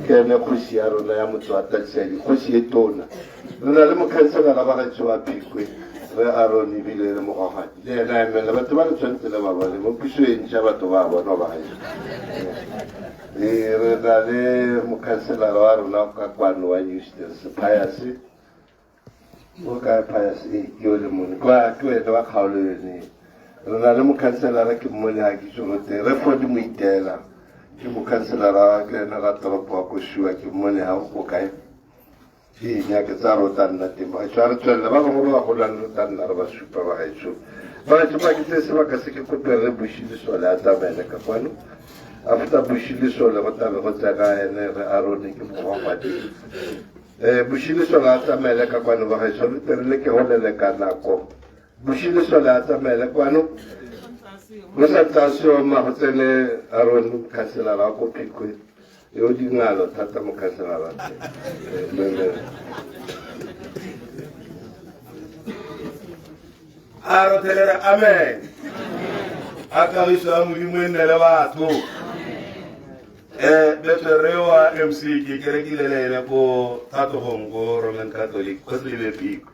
ke ne khosi ya rona ya motswata tsedi khosi e tona rena le mokhanselara ba ga tsewa Phikwe re Aaron ebile le mogogadi le ena emela batho ba le tshwanetse le ba bone mo puso e ntšha batho ba bona ba gae re na le mokhanselara wa rona ka kwano wa Eustace Pius o ka Pius ke o le mone ke wena wa kgaolo yone re na le mokhanselara ke mmone ha ke tsogote re fodi mo itela ke mokhanselara ke ena ga toropo wa Košiwa ke mmone ha go kae ke nya ke tsa rota nna teng ba tswa re tswela ba bangwe ba go lana re tla nna re ba supa ba gaetsho ba tswa ke tse sebaka se ke kopere Bushile Sole a tsamaela ka kwano after Bushile Sole go tabe go tsaka ene re Aaron ke mogogadi Bushile Sole a tsamaela ka kwano ba gaetsho re terele ke holele ka nako Bushile Sole a tsamaela kwano go sa tsasio ma go tsene Aaron khanselara wa ko Phikwe yo dingalo thata mo khanselara aro telera amen akawiswa mulimo enele batho beferewa MC ke kerekilelele ko Thategong ko Roman Catholic ko Slebe Phiko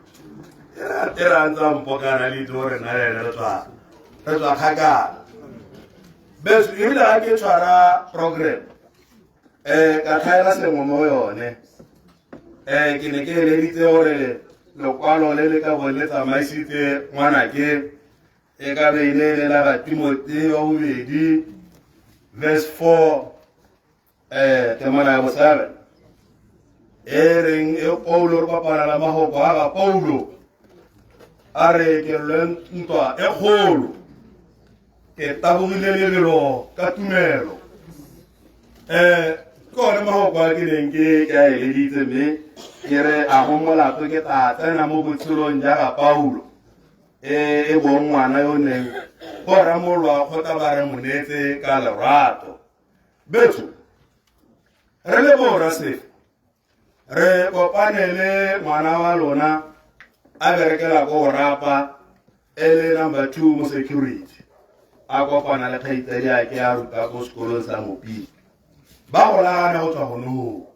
era ntsa mpokana le tore na ena re tswa kgakala beso ile ha ke tshwara program ka thaela sengwe mo yone ke ne ke eleditse gore lekwalo le le ka bone tsamaisitse ngwana ke e ka beile le la ga Timothy wa bobedi verse 4 temana ya bo 7 reng e Paulo re papala la mahoko a ga Paulo a re ke le ntwa e kgolo ke tabogile lebelo ka tumelo kone mahoko a ke neng ke a eleditse mme ke re a go molato ke tla tsena mo botshelong jaaka Paulo e bong ngwana yo neng go ramolwa kgotsa ba re monetse ka lerato betso re le borrasefe re kopane le ngwana wa lona a berekela ko go rapa le number 2 mo security a kopana le kgaitsedi a ke a ruta ko sekolong sa Mopi ba go lana go tswa go no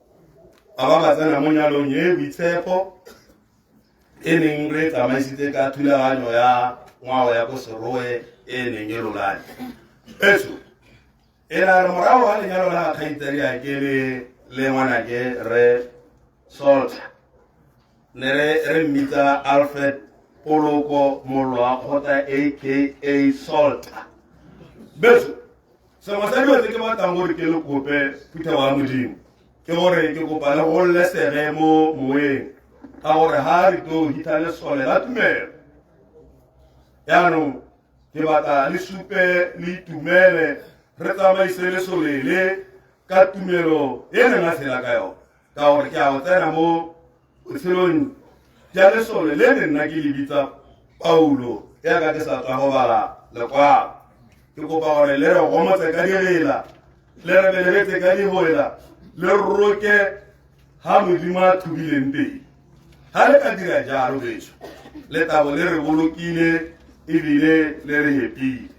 a ba ba tsena mo nyalong e boitshepo e neng re tsamaisitse ka thulaganyo ya ngwao ya ko Serowe e neng e lolane eso e na re morago ga lenyalo la kgaitsedi a ke le ngwana ke re Salter ne re mmitsa Alfred Poloko Molwa kgotsa aka Salter beso sengwe sa dilo tse ke batlang gore ke le kope Peter wa Modimo ke gore ke kopa le go lesege mo moeng ka gore ha re tlo hita lesole la tumelo yaanong ke batla le supe le itumele re tsamaise lesolele ka tumelo e neng a tshela ka yone ka gore ke a go tsena mo botshelong ja lesole le ne nna ke le bitsa Paulo yaka ke sa tswa go bala lekwalo ke kopa gore le re gomotse ka direla le re beleletse ka diboela le roke ha Modimo a thubileng teng ha le ka dira jalo beso le tabo le re bolokile ebile le re hepile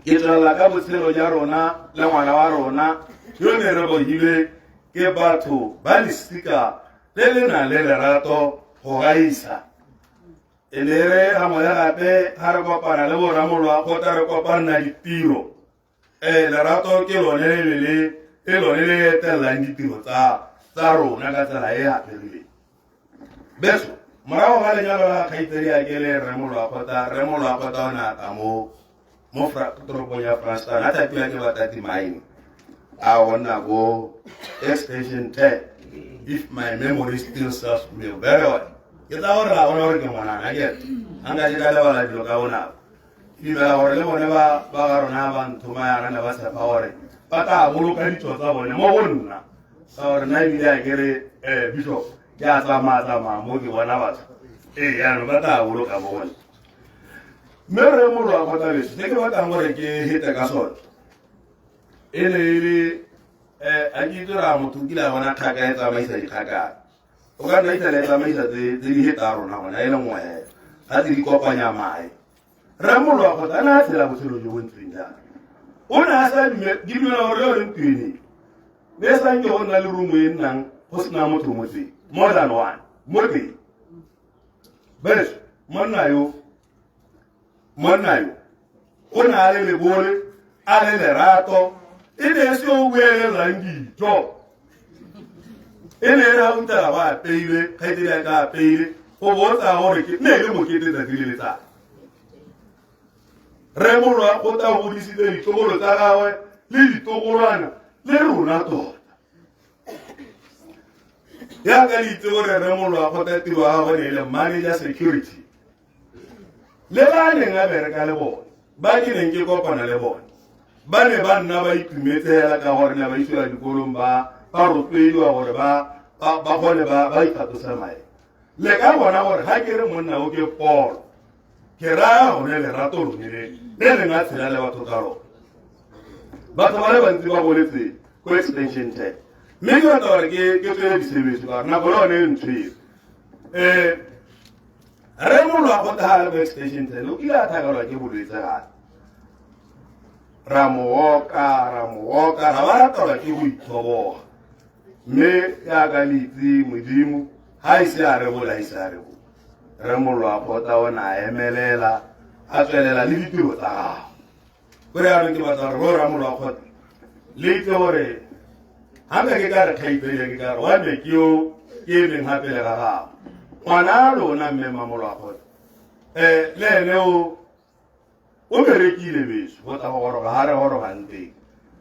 ke tswela ka botshelo ja rona le ngwana wa rona yo ne re bogile ke batho ba lesika le le na le lerato go gaisa e ne re amoya gape ga re kopana le boramolwa kgotsa re kopana ditiro lerato ke lone le etelelang ditiro tsa rona ka tsela e aperileng beso morago ga lenyalo la kgaitsedi a ke le remolwa kgotsa o naka mo toropong ya Franciscan a thapiwa ke batati mine a gonna go extension 10 if my memory still serves me very well ke tla gore ga gona gore ke ngwanana ke a nka ke ka lebala dilo ka bonako ebela gore le bone ba ga rona ba nthoma yana ne ba tshepa gore ba tla boloka ditso tsa bone mo go nna ka gore nna ebile a kere bishop ke a tsamaya mo ke bona batho yaanong ba tla boloka bone mme re mollo a kgotsa beso se ke batlang gore ke hete ka sone e ne e le a ke dira motho kile a bona kgaka e tsamaisa dikgakana o ka nna itla le tsamaisa tse di heta rona gona e le ngwe ga tse di kopanya mae re mollo a kgotsa a ne a tshela botshelo jo bo ntseng jang ona sa dimela gore le ntwini le sa nke go nna le rumo e nnang go sena motho motse more than one motse beso monna yo o na le lebole a le lerato e ne se o buelelang ditho e ne ra o ntela ba peile ga dile ka peile go botsa gore ke ne le mokete tsa dile tsa re molwa go ta go disitse ditogolo tsa gagwe le ditogolwana le rona tota ya ka ditse gore re molwa go ta tiro ga bone le manager security le ba neng a bereka le bone ba ke neng ke kopana le bone ba ne ba nna ba itumetsela ka gore ne ba iswa dikolong ba rotloediwa gore ba gone ba ikgatose mae le ka bona gore ga ke re monna o ke Paul ke raya gone lerato lone le leng a tshela le batho ka lone batho ba le bantsi ba boletse ko extension 10 mme ke rata gore ke tswele disebetso ka gore nako le one e ntshwere re mollo a go tagale mo extension 10 o ile a thagelwa ke bolwetse gane ra mooka ra ba ratalwa ke go ithoboga mme yaka leitse modimo ga ise a rebola re mollo a kgota o na emelela a tswelela le ditiro tsa gago kore yanong ke batla gore bo ra mollo a kgota le itse gore gape ke ka re kgaitseile ke ka re wa me ke yo ke e leng gape le ga gago ngwana a lona mme mamolo a kgota le ene o berekile beso go tla go goroga ga re gorogang teng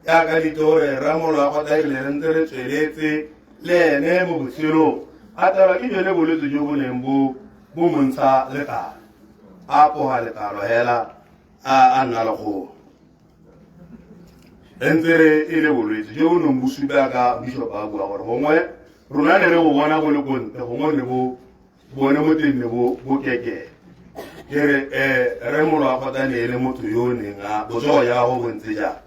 yaka dite gore ramolo a kgota ebile re ntse re tsweletse le ene mo botshelong a tala ke jone bolwetse jo bo neng bo montsha letlalo a poga letlalo hela a nna le kgono ntse re e le bolwetse jo bo neng bo supa ka bishop a bua gore gongwe rona ne re go bona bo le konte gongwe ne bone mo teng ne bo keke ke re re molo a kgota ne e le motho yo o neng a botsogo ya go bontse jang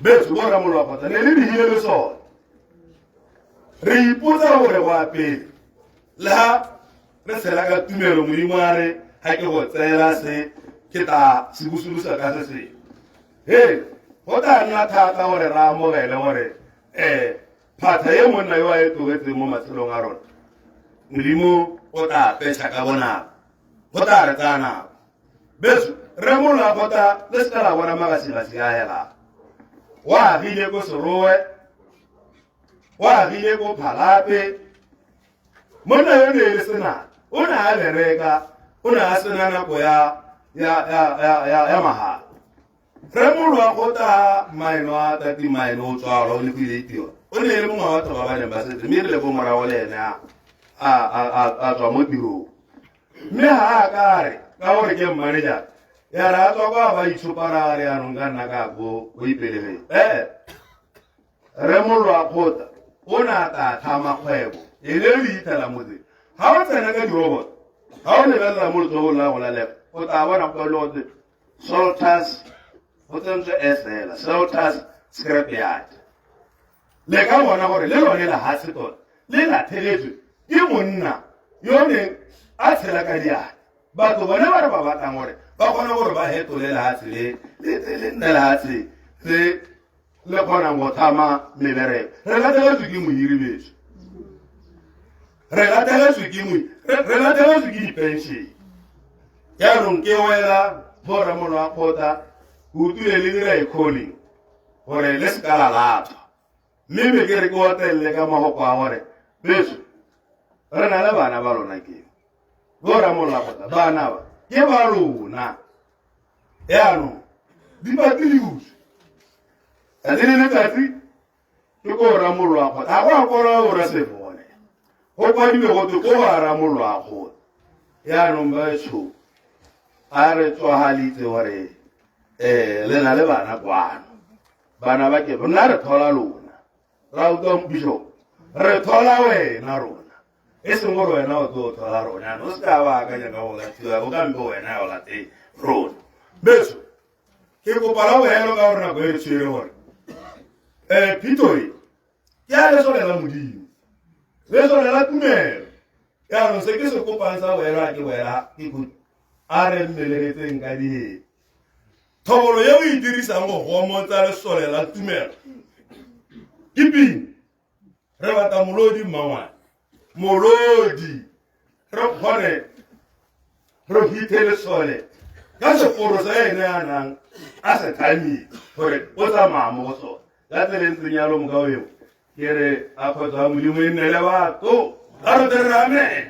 beso bo ra molo a kgota ne le dihile le sone re ipotsa gore go apele le ha re tshela ka tumelo modimo a re ga ke go tseela se ke tla se busulusa ka se sengwe he go tla nna thata gore re amogele gore phatha ye monna yo a e togetseng mo matshelong a rona modimo o tla petšha ka bonako go tla re tsaya nako beso re mollo a kgota le se ka la bona magasigasi a hela o agile ko serowe o agile ko phalape monna yo ne e le senana o ne a bereka o ne a sena nako ya mahala re mollo a kgota maeno a tati maeno o tswalwa o ne go ile tiro o ne e le mongwe wa batho ba baneng ba setse mme re le ko morago le ene a tswa mo tirong mme ga a kare ka gore ke manager ya re a tswa kwa ba itshopara re yanong ka nna ka ko o ipelegeng re mollo a kgota o ne a tla tlhama kgwebo e le le ithala motse ga o tsena ka dirobot ga o lebelela mo letsogong la go lalega o tla bona kgolote Salters go tsentswe esela Salters scrapyard le ka bona gore le lone la hatse tota le latheletswe ke monna yo ne a tshela ka diane batho bone ba re ba batlang gore ba kgona gore ba hetole lehatshe le nne lehatshe le kgonang go thama mebereko re latlhegetswe ke mohiri beso re latlhegetswe ke dipenšene yaanong ke wela borra mono a kgota go tule le dira e-calling gore le seka la latlhwa mme be ke re ke otelele ka magoko a gore beso re na le bana ba lona ke borra mono a kgota bana ba ke ba lona yaanong di batiliuswe a di le letsatsi ke ko ramollo a kgota ga go a kora ora se bone go kwadile gote ko ga ramollo a kgota yaanong batsho a re tswagalitse gore le na le bana kwano bana ba ke rona re thola lona ra utlwa bishop re thola wena rona e seng gore wena o tlo thola rona no se ka ba akanya ka go latiwa go kampe wena o late rona beso ke kopa la bohelo ka gore nako e re tshwere gore Pitori ke a le solela modimo le solela tumelo yaanong se ke se kopang sa bohelo a ke boela ke kutu a re mmeleletseng ka dihe thobolo ye o e dirisang go gomotsa lesole la tumelo ke pina re batla molodi mmangwane molodi re kgone re hithe lesole ka sekoro sa ene a nang a se thamile gore o tsamaya mo go sone ka tseleng tsenyalo mo ka eo ke re a kgotsa modimo e nne le batho a re tere amen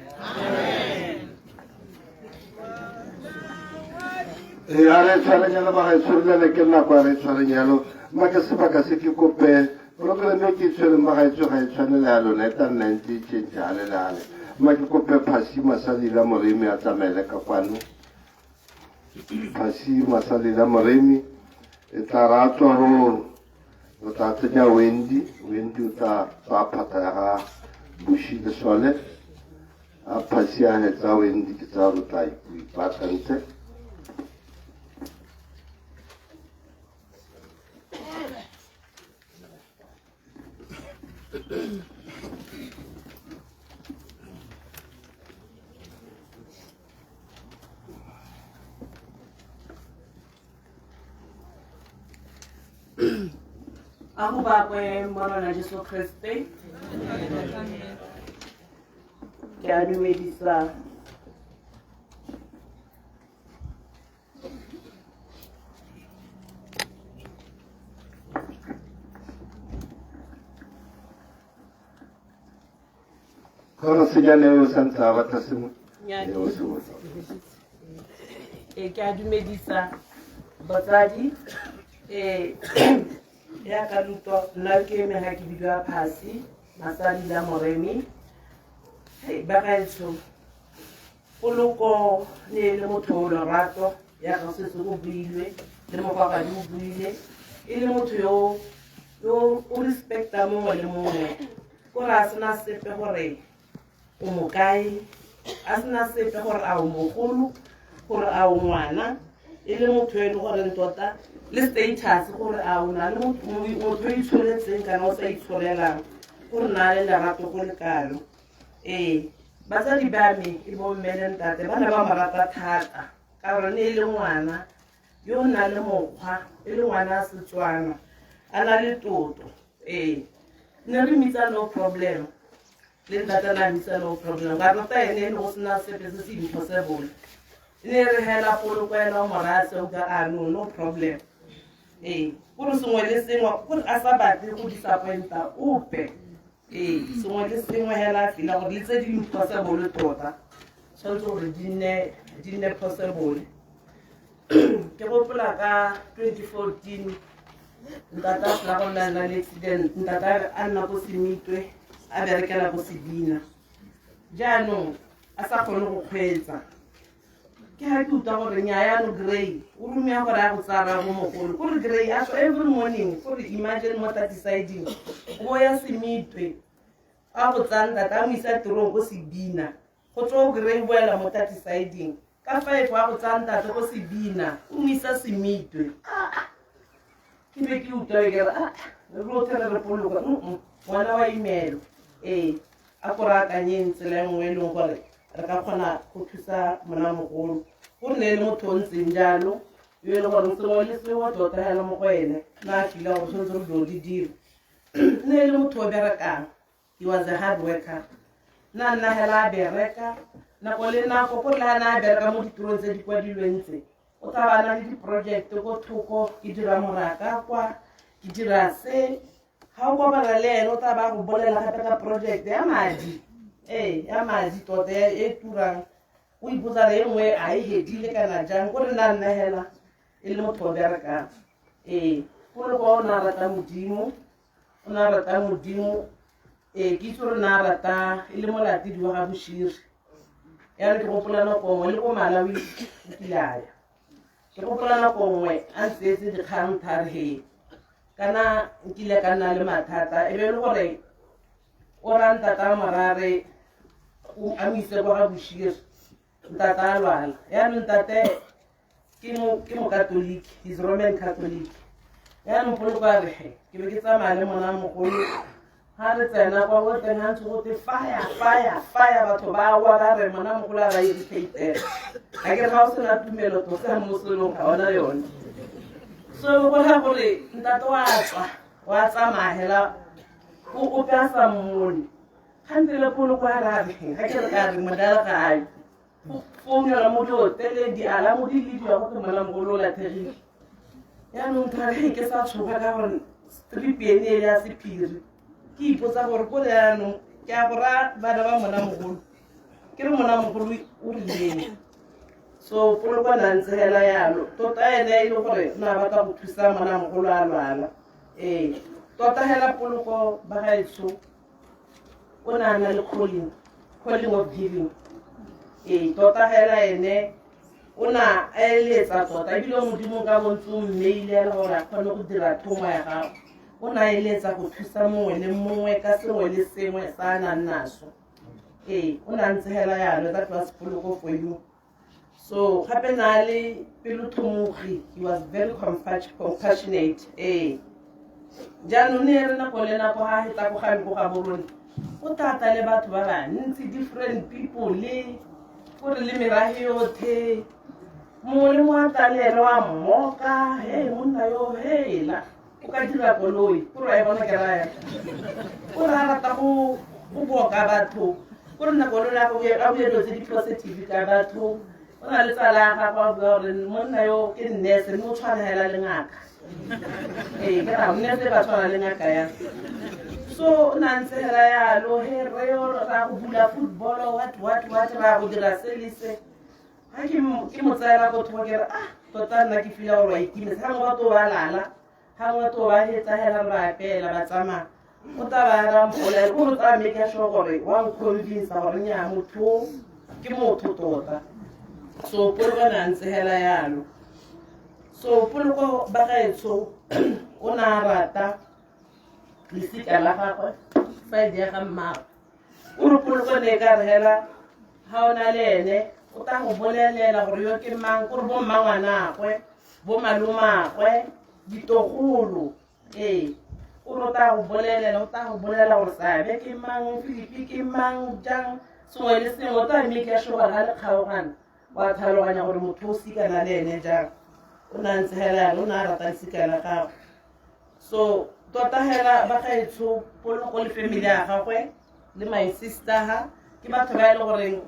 a re tshwaranyalo ba ga tshwarelele ke nako a re tshwaranyalo mma ke sebaka se ke kope programe ke tshwereng ba gaetso ga e tshwanele ya lona e tla nna ntse e tšhentše gale le gale mma ke kope phasi masalila moremi a tsamaele ka kwano phasi masalila moremi e tla ratswa go o tla tsenya Wendy o tla phata ya ga bushi lesole a phasi a hetsa Wendy ke tsa go tla ipatantse Ako ba ko mwana na Jesu Kriste? Ke a dumedisa Kono senyane o santse a batla sengwe ke a dumedisa batsadi ya ka lutwa nna ke eme ga ke bidiwa phasi Masalila Moremi ba gaetso poloko ne le motho o lorato ya ka setse o builwe le mokwagadi o buile e le motho yo o respecta mongwe le mongwe gore a sena sepe gore o mokae a sena sepe gore a o mogolo gore a o ngwana e le motho e le gore tota le status gore a o na le motho o itshwaretseng kana o sa itshwarelang gore na le lerato go lekalo batsadi ba me e bo mme le ntate ba ne ba marata thata ka gore ne e le ngwana yo o na le mokgwa e le ngwana a Setswana a na le toto ne re mitsa no problem le ntate na mitsa no problem ka rata ene e le go sena sepe se se impossible ne re hela poloko ena o morase o ka ano no problem gore sengwe le sengwe gore a sa batle go disappointa ope sengwe le sengwe hela a fila gore le tse di impossible tota tshwanetse gore di nne possible ke gopola ka 2014 ntata a fela go nna le accident ntata a nna ko Semitwe a berekela ko Sebina jaanong a sa kgone go kgweetsa ke ha ke utlwa gore nyaayano Gray o rumea gore a go tsara mo mogolo gore Gray a tswa every morning gore imagine mo Tatsiding go ya Semitwe a go tsanda ka mo isa tirong go Sebina go tswa Gray boela mo Tatsiding ka 5 a go tsanda go Sebina o mo isa Semitwe ke be ke utlwa ke re re go tlhela re poloka ngwana wa imelo a go raakanyeng tsela e nngwe e leng gore re ka kgona go thusa mona mogolo gore ne le motho o ntseng jalo yo e le gore sengwe le sengwe tota hela mo go ene na a fila gore tshwanetse re dio di dire ne le motho o berekang he was a hard worker na nna hela a bereka nako le nako gore le ga na a bereka mo ditirong tse di kwadilweng tse o tla bana le diprojekte ko thoko ke dira moraka kwa ke dira se ga o kopana le ene o tla ba go bolela gape ka projecte ya madi ya madi tota e turang o ipotsa le e nngwe a e hedile kana jang gore nna nna hela e le motho o berekang gore kwa o na rata modimo ke itse gore na rata e le molatedi wa ga Boširi yana ke gopola nako nngwe le ko Malawi o kile aya ke gopola nako nngwe a ntseetse dikgang thare he kana nkile ka nna le mathata e be le gore o ra ntata Morare a mo ise kwa ga Boširi ntata a lwala yaanong ntate ke mo Catholic he's Roman Catholic yaanong poloko a re ke be ke tsamaya le mona mogolo ha re tsena kwa go teng ha ntse go te fire batho ba wa ba re mona mogolo a ba irritated ga ke re ga o sena tumelo to se mo selong ga ona yone so go ha gore ntate wa tsamaya hela o pasa mmone khandile polo kwa rabe ha ke re ka re modala ga ai phone ya mo tele di ala mo di le go ke mona mogolo la theri ya no ntare ke sa tshoga ka gore strip ene ya sephiri ke ipotsa gore go le ano ke a bora bana ba mona mogolo ke re mona mogolo o rileng so polo kwa nantsela yalo tota ene ile gore na batla go thusa mona mogolo a lwala tota hela polo ko ba gaetso o na le calling of giving tota hela ene o na eletsa tota ebile modimo ka bontso mail ya gore a kgone go dira thomo ya gago o na eletsa go thusa mongwe le mongwe ka sengwe le sengwe sa a nang naso o na ntse hela yalo that was poloko for you so gape na le pelo thomogi he was very compassionate jaanong ne re nako le nako ga heta go gabe go ga borone o tata le batho ba bantsi different people le gore le merahe yothe mongwe le mo a talele wa mmoka monna yo hela o ka dira koloi gore wa e bona ke raya o ra rata go boka batho gore nako le nako a boelotse di-positive ka batho o na le tsala ya gago a bua gore monna yo ke nnese mme o tshwana hela le ngaka ke ra nnese ba tshwana le ngaka ya so na ntse hela yalo reo ra go bula football what ra go dira se le se ha ke mo tsaya go thwa ke re tota nna ke fila gore wa ikimetse ha ngwa to ba lala ha ngwa to ba hetsa hela ba pela ba tsama o ta ba ra mpola go tsa make sure gore wa convince gore nya motho ke motho tota so polo na ntse hela yalo so polo go ba gaetso o na rata lisika la gagwe fa di ga mmago o re poloko ne ka re hela ha ona le ene o ta go bolelela gore yo ke mang gore bo mmangwanagwe bo malomagwe ditogolo o re o ta go bolelela gore sabe ke mang Filipi ke mang jang sengwe le sengwe o ta make sure gore ga le kgaogana wa tlhaloganya gore motho o sikana le ene jang o na ntse hela o na rata lisika la gagwe so tota hela ba gaetso poloko le family ya gagwe le my sister ha ke batho ba ile gore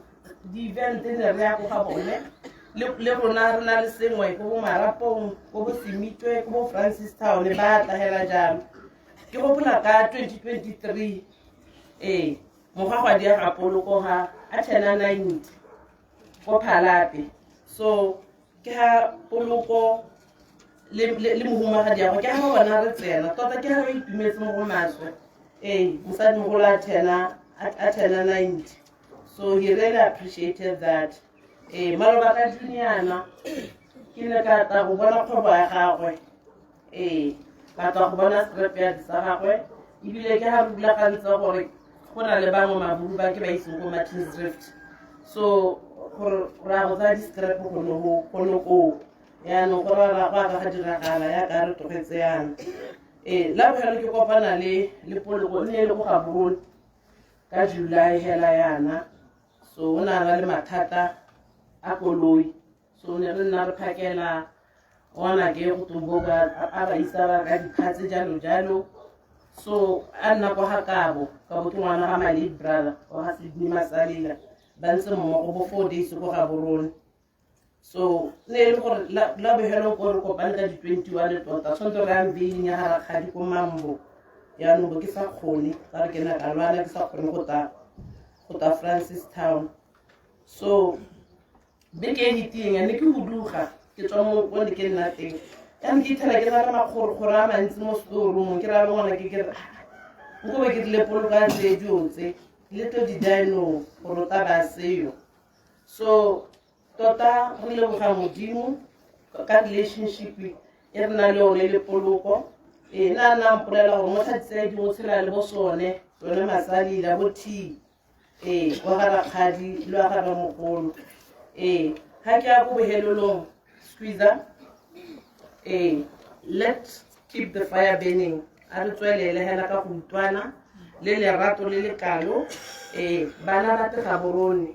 di-event ne re ya go ga bone le rona re na le sengwe ko bo marapong ko bo semitwe ko bo Francis Town ba tla hela jalo ke go pula ka 2023 mogagwa di ya ga poloko ha a tshena 90 ko phalape so ke ha poloko le mohumagadi ya go ke ga bona re tsena tota ke ga ba itumetse mo go maswe mosadi mogolo a tshena 90 so he really appreciated that maloba ka juniana ke ne ka ta go bona kgwebo ya gagwe ka ta go bona strap ya sa gagwe ebile ke ga re rulagantse gore go na le bangwe maburu ba ke ba iseng ko Martins Drift so gore ra go tsa di-strap gono ko yaanong go rara go aga ga diragala ya ka re tlogetse yana la bogelo ke kopana le poloko nne le go gaborone ka July hela yana so o na le mathata a koloi so ne re nna re phakela ona ke go tumboka a ba isa ba ka dikhatse jalo so a nna kwa ga kabo ka bo ke ngwana ga my late brother wa ga Sydney Masalila ba ntse mmogo bo 4 days go gaborone so ne le gore la behelo go re kopane ka di-21 tota tshwanetse re ambeng ya ga rakgadi ko mambo yaanong bo ke sa kgone ka re ke na ka lwana ke sa kgone go ta Francis Town so beke e hiting ne ke huduga ke tswa mo go ne ke nna teng yaanong ke ithela ke na le magorogoro a mantsi mo storeroom ke ra le ngwana ke re nko be ke dile poloka tse diotse le to di-dino gore o ta ba seyo so tota re leboga modimo ka relationship e re na le one le poloko na mpolela gore mo tlhatse dingwe tshela le bo sone Masalila bo T wa ga rakgadi le wa ga mogolo ha ke ya go bohelelong squeezer let's keep the fire burning a re tswelele hela ka go utlwana le lerato le lekalo bana ba te gaborone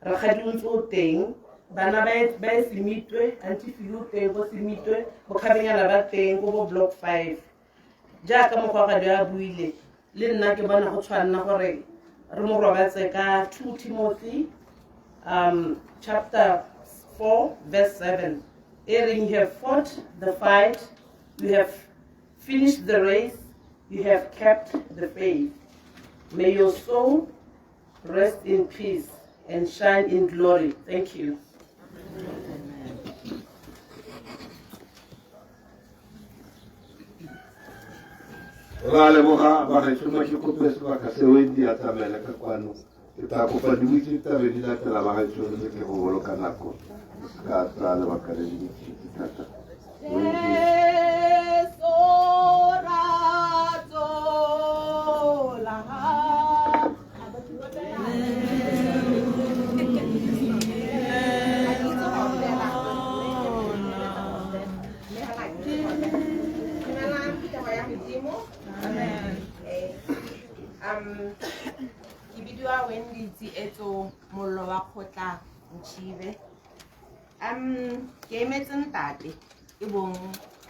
rakgadi o ntse o teng bana ba e semitwe antifilo teng go semitwe go kgabenyana ba teng go bo block 5 jaaka mogwagadi a buile le nna ke bona go tshwanna gore re mo robatse ka 2 Timothy chapter 4 verse 7 you have fought the fight, you have finished the race, you have kept the faith. May your soul rest in peace and shine in glory. Thank you. Rale moga ba re tsoma ke kope se ka se wendi a tsamela ka kwano ke ta kopa di butsi ta be di latela ba ga tsone ke go boloka nako ka tsala ba ka le di thata ke bidiwa Wendy Tsietso mollo wa kgotla Mchive ke emetse ntate e bong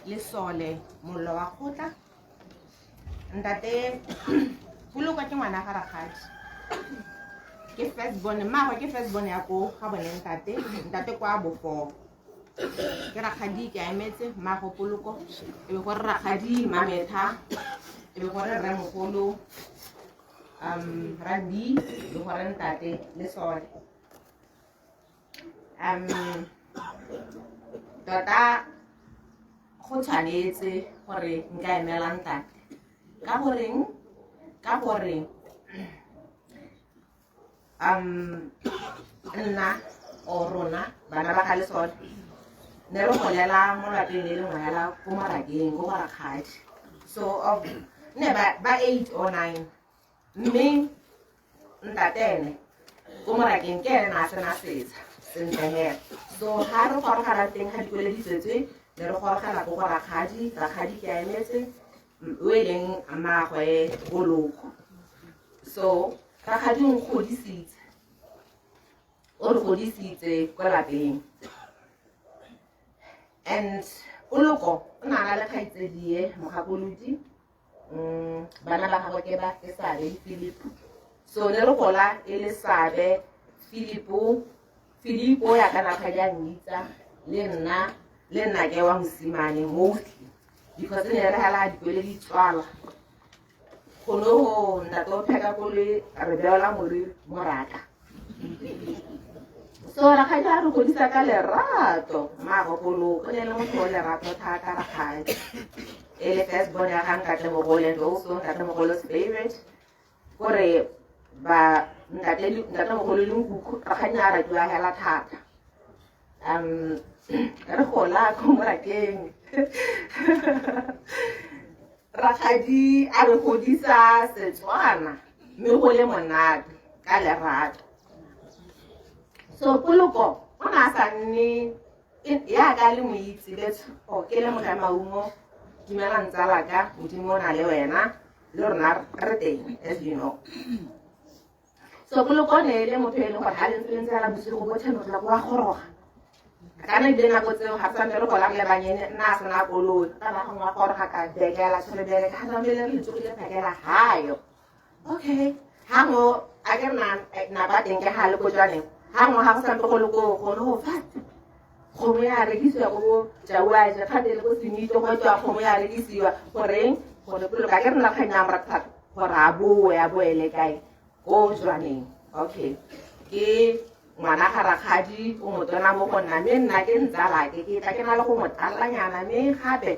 Lesole mollo wa kgotla ntate Puloko ke ngwana ga Rakgadi ke first born mmaagwe ke first born ya ko ga bone ntate kwa Bofo ke Rakgadi ke emetse mmaagwe Puloko e be go Rakgadi Mametha e be go re mogolo Randi le gore ntate Lesole tota go tshwanetse gore nka emela ntate ka gore nna o rona bana ba ga Lesole ne re golela mo lapeng le lengwe hela ko Marakeng go Rakgadi so ne ba 8 or 9 mme ntatene ko Marakeng ke ene a sena setsa sentle hela so ha re gorogala teng ga dikoleditsetswe ne re gorogala ko Rakgadi ke a emetse o e leng mmaagwe Poloko so Rakgadi o re godisitse ko lapeng and Poloko o na le kgaitsedie mogakolodi bana ba gagwe ke ba Sabe Filipo so ne re gola e le Sabe Filipo ya kana Rakgadi a nnitsa le nna ke wa mosimane mostly because ne re hala dikwele di tswala gono go ntate o pheka ko le re beola moraka so Rakgadi a re godisa ka lerato mmaagwe Poloko o ne le motho o lerato thata Rakgadi ele first born ya ga ntate mogolo and also ntate mogolo's favorite gore ba ntate mogolo le nkuku Rakgadi a ratiwa hela thata re gola ko Marakeng Rakgadi a re godisa Setswana mme go le monate ka lerato so Poloko o na sa nne ya ka le moitse ke le mogamaungo dumelang tsala ka modimo o na le wena le rona re teng as you know so Poloko ne le motho e leng gore ga le ntse le ntse la bosigo bo theno tla go a goroga kana le nako tseo ga sa re go la le banyene nna se na koloi ka ba go goroga ka dekela se le bele ka ga le le tsogile phakela hayo okay hango a ke na ba teng ke ha le go jwaneng hango ha go sa go le go no fat go mo ya rekisiwa go jawa ja khadele go sinito go tswa go mo ya rekisiwa goreng gore Poloko ka ke rena kganya mra thata gore a boele kae go jwaneng okay ke ngwana ga Rakgadi o motona mo go nna mme nna ke ntsala ke tla ke na le go mo tallanyana mme gape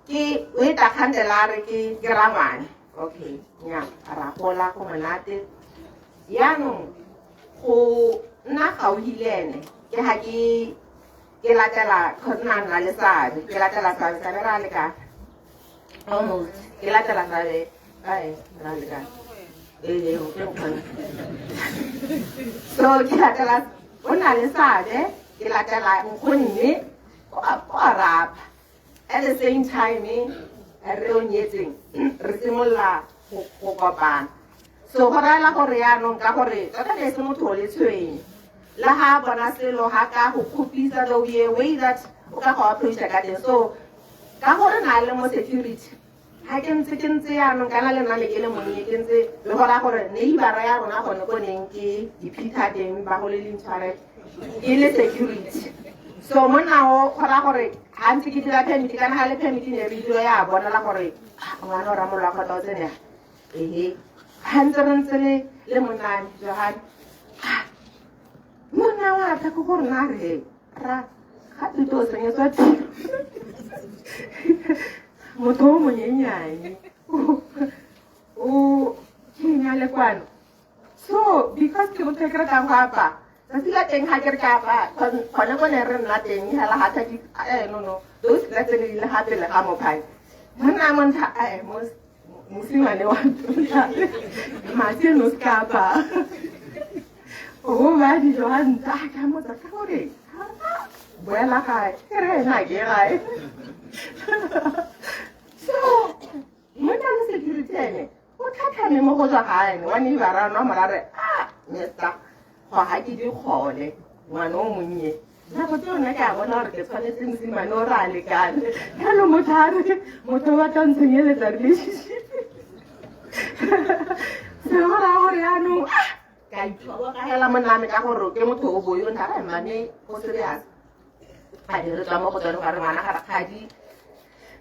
ke o eta khandelare ke ramane okay nya ra gola go monate yaanong go nna ga o hilene ke ha ke latela khona le Sabe ke latela Sabe ra le ka almost ke latela Sabe ai ra le ka so ke latela o na le Sabe ke latela nkgonne ko rapa at the same time re o nyetseng re simolla go kopana so go rala gore yaanong ka gore tota ne se motho o le tshwenye la ha bona selo ha ka go khupisa the way that o ka go approach ka teng. So ka gore na le mo security ha ke ntse ya no kana le nna le ke le monye ke ntse le gora gore neighbor ya rona gone go neng ke Peter teng ba go le lintshware ile security. So mona o gora gore ha ntse ke dira permit kana ha le permit ne re dilo ya bona la gore ngwana o ramolo ka tla tsene ha ntse le monna Johan monna wa ta go gore na re ra ga tuto se nge tswa motho o monyenyane o kenya le kwano. So because ke go tekra ka ngapa sa sila teng ha ke ka ba khona go ne re nna teng hala ha ta di no those that le le ha pele ga mo phai monna monta musimane wa ma se no skapa o ba di jo anta ka mo ta ka gore buela kai re na ke gai. So monna le security ene o tlhatlhane mo go tswa gae wa ni bara no marare nesta go ha ke di khole ngwana o monnye na go tsona ka bona re ke tshwanetse mosimane o ra le kane hello motho wa tantsenyele tsa relationship se ora ore ano ka ithoba ka hela monna me ka gore ke motho o boyo nta ga mane go serious a dire tsa mo go tsona ga re ngwana ga rakgadi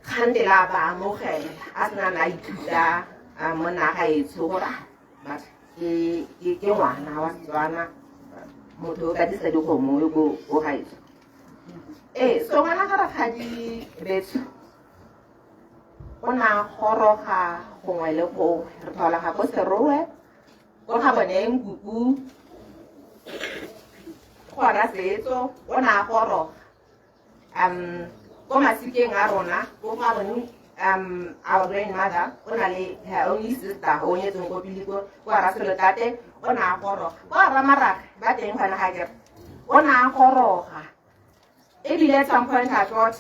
khande la ba mo gele a sna na ithuta monna ga etso gora but ke ngwana wa Setswana motho ka disa di go mo go o ga etso so ngwana ga rakgadi betso ona goroga gongwe le go re thola ga go serowe go ga bone nguku go ra setso ona goroga go masikeng a rona go ga bone our grandmother ona le her only sister o nyetseng go biliko go ra selo tate ona goroga go ra maraga ba teng bana ga ke ona goroga ebile at some point I thought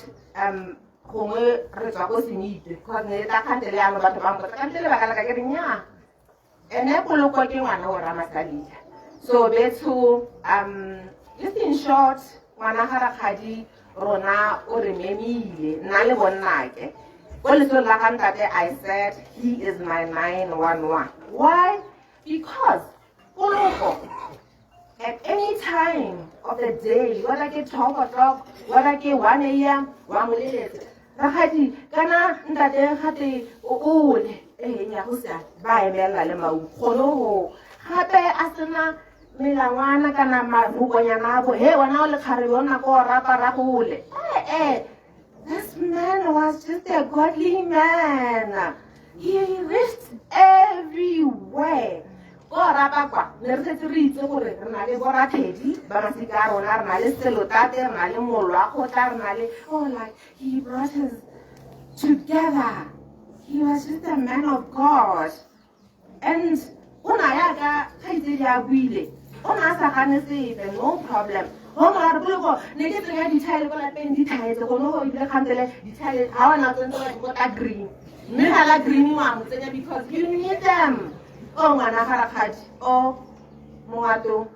gongwe re tswa go senite because ne ta khantele ya batho ba mo khantele ba kala ka ke nya ene poloko ke ngwana o ra masalija. So bethu just in short ngwana ga rakgadi rona o re memile nna le bonnake go le la ga ntate I said he is my 911. Why? Because poloko at any time of the day, whether ke 12 o'clock, whether ke 1 a.m., wa moleletse rakgadi kana ntate gate o le nya go sa ba emela le mau khono ho gape a sena melangwana kana mabukonyana bo he wana o le khare bona go rapa ra gole this man was just a godly man. He reached everywhere. Go rapa kwa ne re tse re itse gore re na le bora thedi ba masika rona re na le selotate re na le molwa go tla re na le like he brought us together. He was just a man of God. And una ya ga kaitse ya buile ona sa gane se no problem ho mara re go ne ke tsenya detail go la pen detail go no go ile khandele detail ha ona tsentse go ta green mme ha la green wa mo tsenya because you need them. Ngwana ga rakgadi moato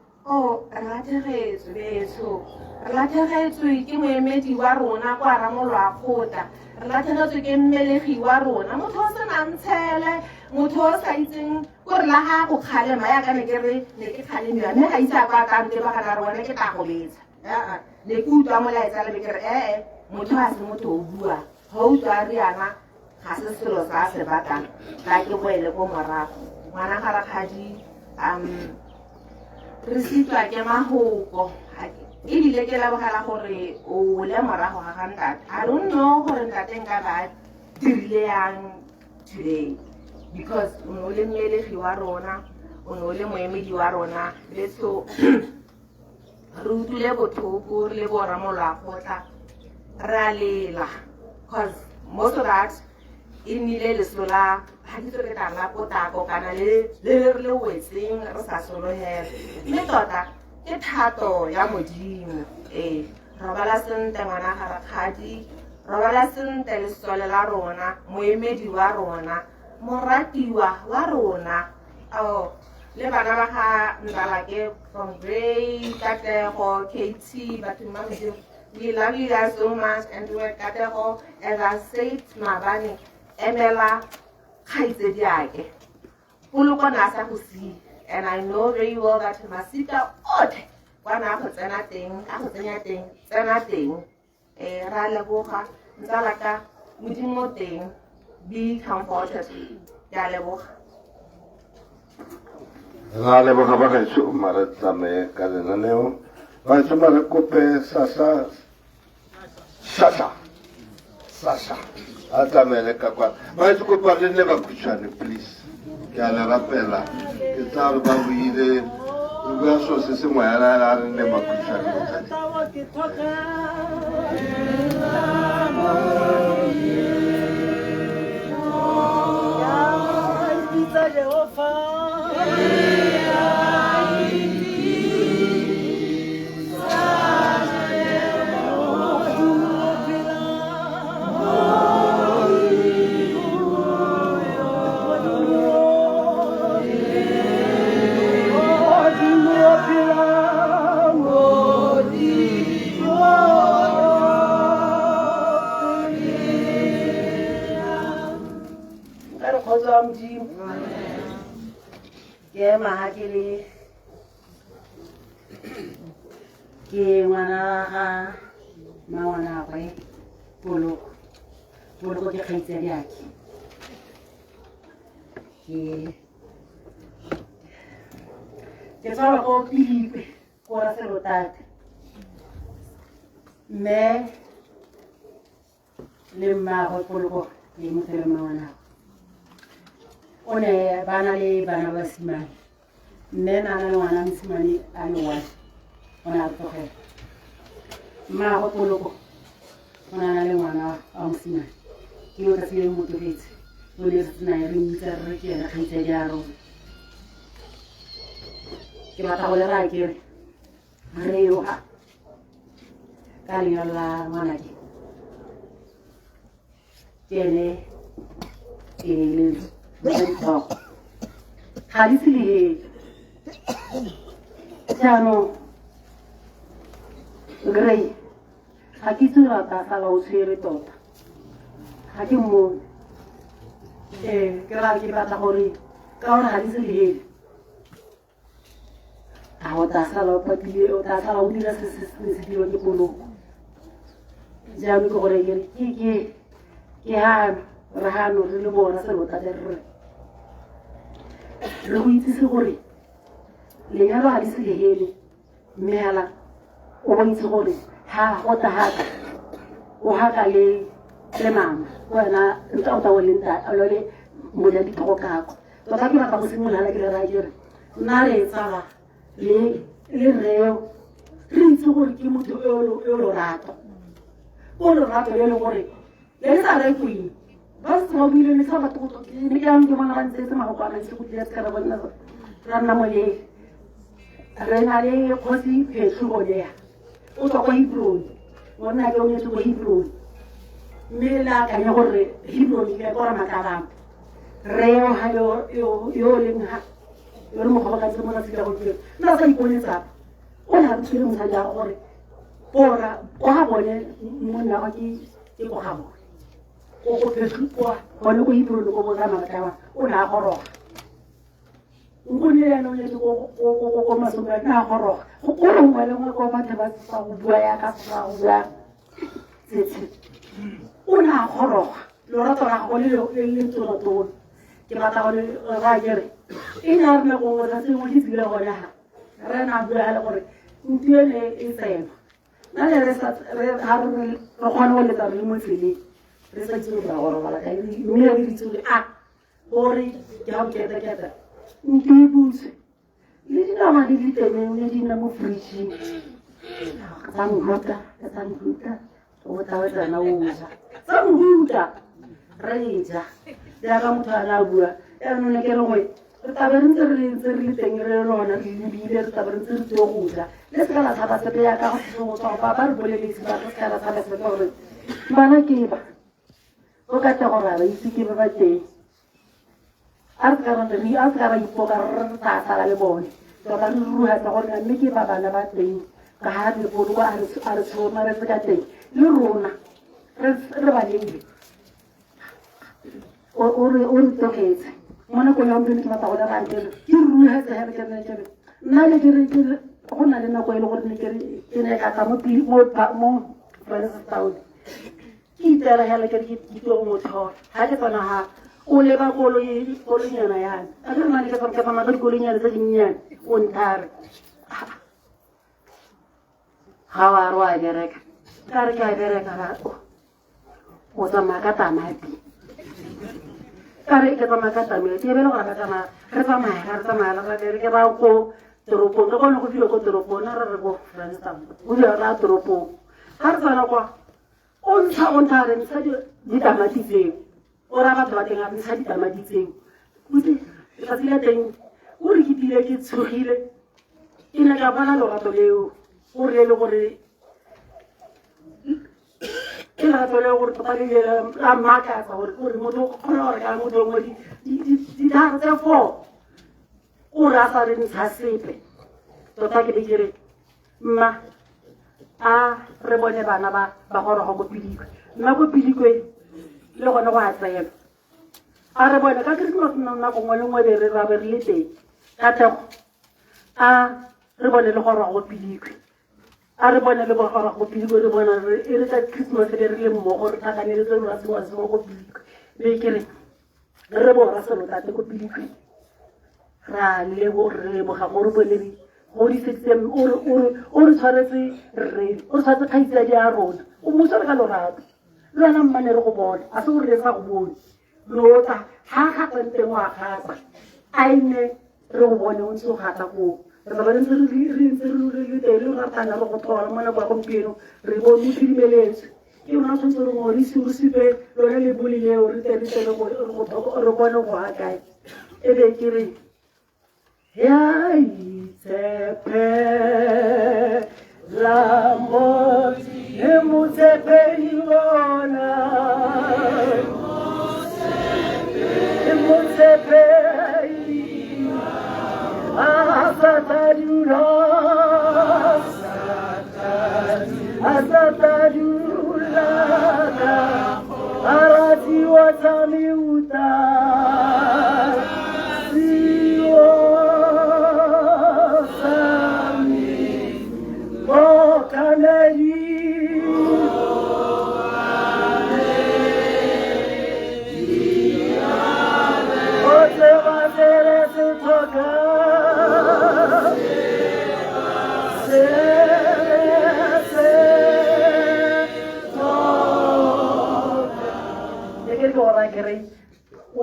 rateretswe betso rateretswe ke moemedi wa rona kwa ramolwa kgota rateretswe ke mmelegi wa rona motho o se nantshele motho o sa itseng gore la ga go kgalema ya ka ne ke kgalemiwa mme ga isa kwa kante ba kana re wena ke tla go betsa ne ke utlwa molaetsa le be ke re motho a se motho o bua ga utlwa riana ga se selo sa se batlang la ke boele ko morago ngwana ga rakgadi re sitwa ke mahoko ebile ke labogela gore o le morago ga ga ntate I don't know gore ntate nka ba dirile yang today because o no le mmelegi wa rona o no le moemedi wa rona letso re utlwile botlhoko re le boramolwa kgotla ra lela because most of that e nnile lesola ga ditso re tla potako kana le re wetseng re sa sologela mme tota ke thato ya modimo robala sente ngwana ga rakgadi robala sente lesole la rona moemedi wa rona moratiwa wa rona le bana ba ga Nzalake from Gray, Katego, KT, Batumamidi. We love you guys so much, and we're Katego, as I said, Mabani, Emela, Kaizediage. Puluko Nasa Husi, and I know very well that Masita odd. One after anything, anything, Ralaboha, Nzalaka, Mudimo thing, be comforted. Yalaboha. Rale boka baka su maratame kalena neo. Ba su mara kope sasa. Atame le kakwa. Ba su kopa le ne ba kuchane please. Kala rapela. Kitalo ba buide. Uga so se mo yana na ne ba kuchane. Ke mahakele ke ngwana ga mangwana gwe poloko ke kgaitsedi yake ke tswala ko Pipe ko ra Selotate mme le mmaagwe poloko le mothele mangwana o ne bana le bana ba simane mme na le ngwana mosimane a le one o ne a tlogela mmaagwe poloko o na le ngwana wa mosimane ke yo ka se motogetse o le tsena ya re ntse re ke ya kgaitsedi ya rona ke batla go le ra ke re yo ha ka le la ngwana ke ne le ga di tsile jaanong Gray ga ke itse rata sala o tshwere tota ga ke mmone ke ra ke batla gore ka gore ga di tsile a o ta sala o patile o ta sala o dira se dilo ke poloko jaanong ke gore ke re hano re le bona Selotate re go itsise gore lenyalo ga le selegele mme hela o bontse gore ha go ta haka o haka le mama wena ntse o tawo lenta a lole mola di tlo kako tota ke batla go simolola ke le ra dire nna re tsala le reo re itse gore ke motho e lo rato o lo rato le gore le sa re kwini bas mo bile ne sa batho go ne ke ang ke bona ba ntse ma go kana se go dira tsara bona ra nna mo le re na le khosi phetsho go le ya o tswa go Hebron bona ke o ne go Hebron mme la ka nya gore Hebron ke go ra makala re o ha yo le nga yo mo go ka tsemo na se go dira na sa iponetsa o na tsile mo sa ja gore pora go ha bone mo nna go ke go ga bone o phetswa gone go Hebron go bona makala o na goroga ngone ya no le go masonga na goroga go gore mo le go batho ba sa go bua ya ka sa go bua tse o na goroga lo rato la go le tsona tona ke batla go ra gere ina re go ra se mo di dira gona re na bua le gore ntiele e tsena na le re sa re ha re gona go le tsa re mo tsele re sa tsile ba gore bala ka mme re ditsule gore ke ha ke ta ntibuse le dinama di diteng le dina mo fridge sanguta o ta na uza sanguta reja ya ka motho ana bua ya nne ke re go re tabere ntse re teng re rona re bile re tabere ntse re go uza le se ka la thaba se ya ka go tswa ba re boleletse ba ka la thaba se gore bana ke ba o ka tla go ra itse ke ba teng a re ka ra ipoka re tla sala le bone tota re ruhatsa gore mme ke ba bana ba teng ka ha dipolo kwa a re tshomaretse ka teng le rona re ba leile o re tlogetse mo nakong ya gompieno ke batla go le rantele ke ruhatsa hela ke nna kere nna le ke go na le nako e le gore ke ne ka tla mo Francistown ke itela hela ke tlo mo tlhola ha ke tsana ha o leba kolonyana yana a ke nna ke tsamaya ka dikolonyana tse dinnyane o nthare ga wa re wa bereka ka re ke a bereka ga o tsamaya ka tamati ka re ke tsamaya ka tamati e bele gore re tsamaya ra bereke ra ko toropong ke kgone go file ko toropong a re ko Francistown o di ra toropong ga re tsana kwa o ntsha re ntsha ditamati tseo o ra batho ba teng a ntsha ditamati tseo letsatsi la teng o re ketile ke tshogile ke ne ka bona lorato leo o re le gore ke lerato leo gore tota la makatsa gore motho o kgona gore ka motho ngwe ditharo tse 4 o re a sa re ntsha sepe tota ke be ke re mma a re bone bana ba goroga ko Pilikwe nna ko Pilikwe le gone go a tsena a re bone ka Christmas nako ngwe le ngwe re ra be re le teng ka thego a re bone le goroga go Pilikwe a re bone le goroga go Pilikwe re bona e re ka Christmas le re le mmogo re tlhakaneletse re se mo go Pilikwe be ke re bona selotate ko Pilikwe ra le go re boga go re bone o di setsem o re tshwaretse kgaitsa di a rona o mo tshware ka lorato le wena mmane re go bona a se gore le sa go bone lotsa ga gatsenteng wa gatsa a ine re go bone o ntse o gatsa koo re ba ntse re teng le ratana re go thola mo nako ya gompieno re bone o thidimeletse ke rona tshwanetse re ngwe re sipe lone le boli leo re re bone go ga kae e be ke re ya itsepe la moti e motsepe iona e motsepe asatadula arati watamiuta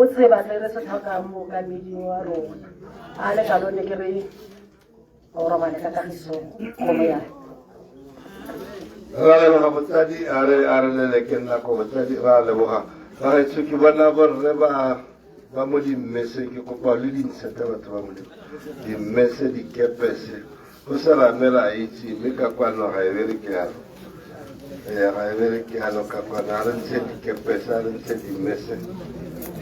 o tseba re se tlhoka mo ka meding wa rona a le ka lone ke re o robane ka kagiso go mo ya ra leboga motsadi a re leleke nna ko motsadi ra leboga ba re ke bona borre ba mo dimmese ke kopa le dintsha tsa batho ba mo dimmese dikepese go se ramela a itse mme ka kwano ga e bereke yalo ga e bereke yalo ka kwano a re ntshe dikepese a re ntshe dimmese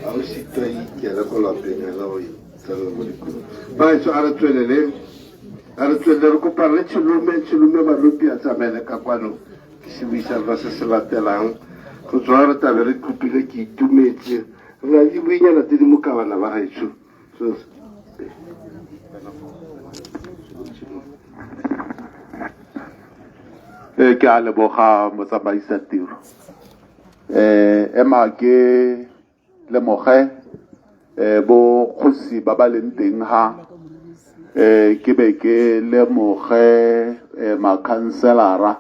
a o sitwa ikele ko lapeng a le go itselela mo dikolong ba etso a re tswelele re kopa re tshilome balopi a tsamaele ka kwano ke se buisana se se latelang go tswa re tabe re kopile ke itumetse re na le buinyana tse di mo ka bana ba gaetsho ke a leboga motsamaisa tiro ema ke lemoge bo kgosi ba ba leng teng ha ke be ke lemoge makhanselara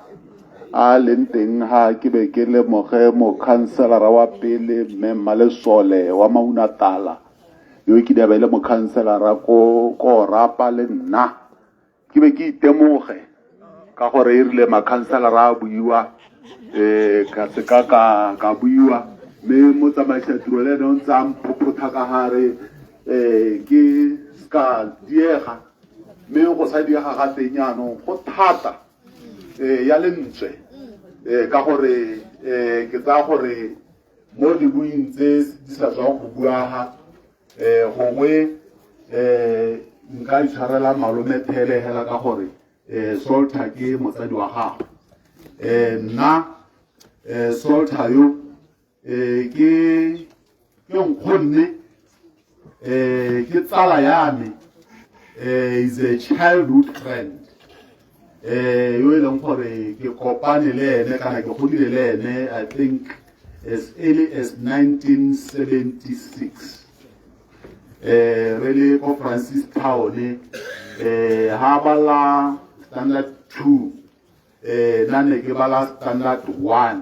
a leng teng ha ke be ke lemoge mokhanselara wa pele mme Mmalesole wa Maunatala yo ke dia ba le mokhanselara ko rapa le nna ke be ke itemoge ka gore e rile makhanselara a buiwa ka se ka buiwa mme motsamaisa tiro le no ntse a mphopotha ka gare ke ska diega mme go sa diega ga teng yaanong go thata ya lentswe ka gore ke tsa gore mo di buing tse di sa tswang go buaga gongwe nka itshwarela malome phele hela ka gore Salter ke motsadi wa gago nna Salter yo ke nkgonne ke tsala ya me is a childhood friend yo e leng gore ke kopane le ene kana ke godile le ene I think as early as 1976 really ko Francis Town ha bala standard 2 nane ke bala standard 1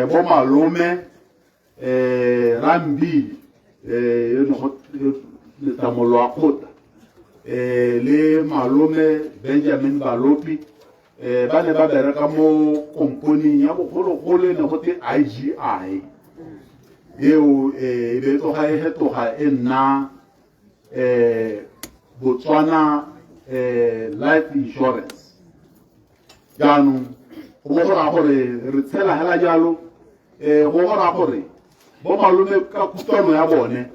bo malome Rambi no tamolo akota le malome Benjamin Balopi ba ne ba bereka mo company ya bogologolo ne go te IGI eo be to ga e toga e nna Botswana life insurance jaanong go gora gore re tshela hela jalo go gora gore bo malome ka kutlwano ya bone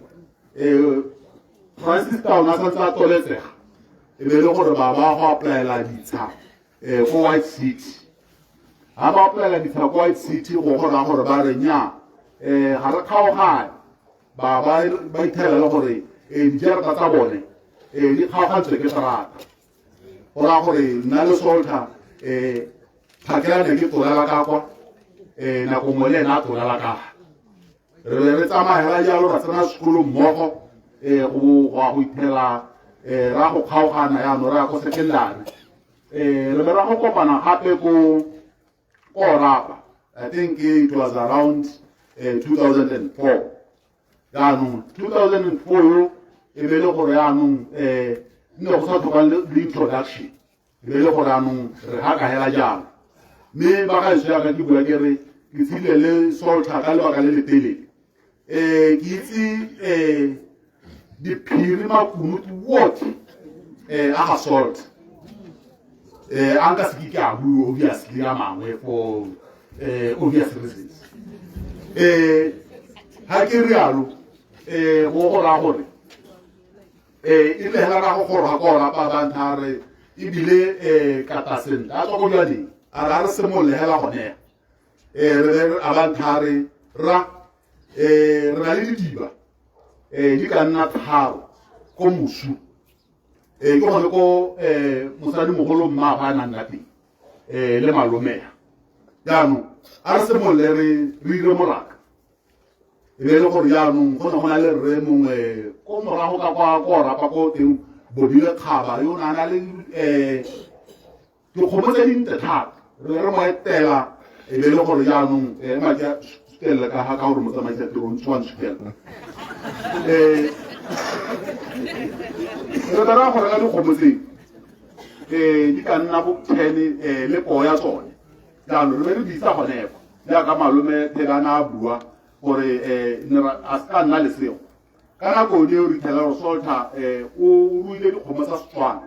Francis Town a santse a toletsega e be le gore ba go applyela ditsha go White City ha ba applyela ditsha go White City go gora gore ba re nya ga re kgaogane ba ithela le gore dijarata tsa bone di kgaogantswe ke terata gora gore nna le Salter phakela ne ke tolela ka kwa nako ngwe le ena a tolela ka re tsamaya jalo ra tsena sekolo mmogo go ithela ra go kgaogana yaano ra go secondary re be ra go kopana gape ko Orapa I think it was around 2004 yaanong 2004 yo e be le gore yaanong nne go sa tlhokang le introduction e be le gore yaanong re haka hela jalo mme ba ga se ka ke bua ke re ke tsile le Salter ka lebaka le letelele ke itse diphiri makunutu wotlhe a ga Salter a nka se ke a bua obviously a mangwe for obvious reasons ha ke rialo go gora gore ile hela ra go gora go rapa ba nthare ibile katasent a tswa go jwadi a ra re se mo le hela gone re a ba nthare ra re le diba di ka nna tharo ko musu ke gone ko mosadi mogolo mma ba nang la teng le malomea jaanong a re se mo le re ile moraka e be le gore jaanong go ne go na le rre mongwe ko morago ka kwa ko rapa ko teng Bodile Kgaba yo na na le dikgomo tse dinte thata re mo etela e be le gore jaanong maja stella ka ha ka gore motsamaisa tirong tswan stella re ra gore ka dikgomo tse di ka nna bo 10 le po ya tsone jaanong re di isa gone ya ka malome thegana a bua gore a ska nna le seo ka nako ne o ritela Salter o ruile dikgomo tsa Setswana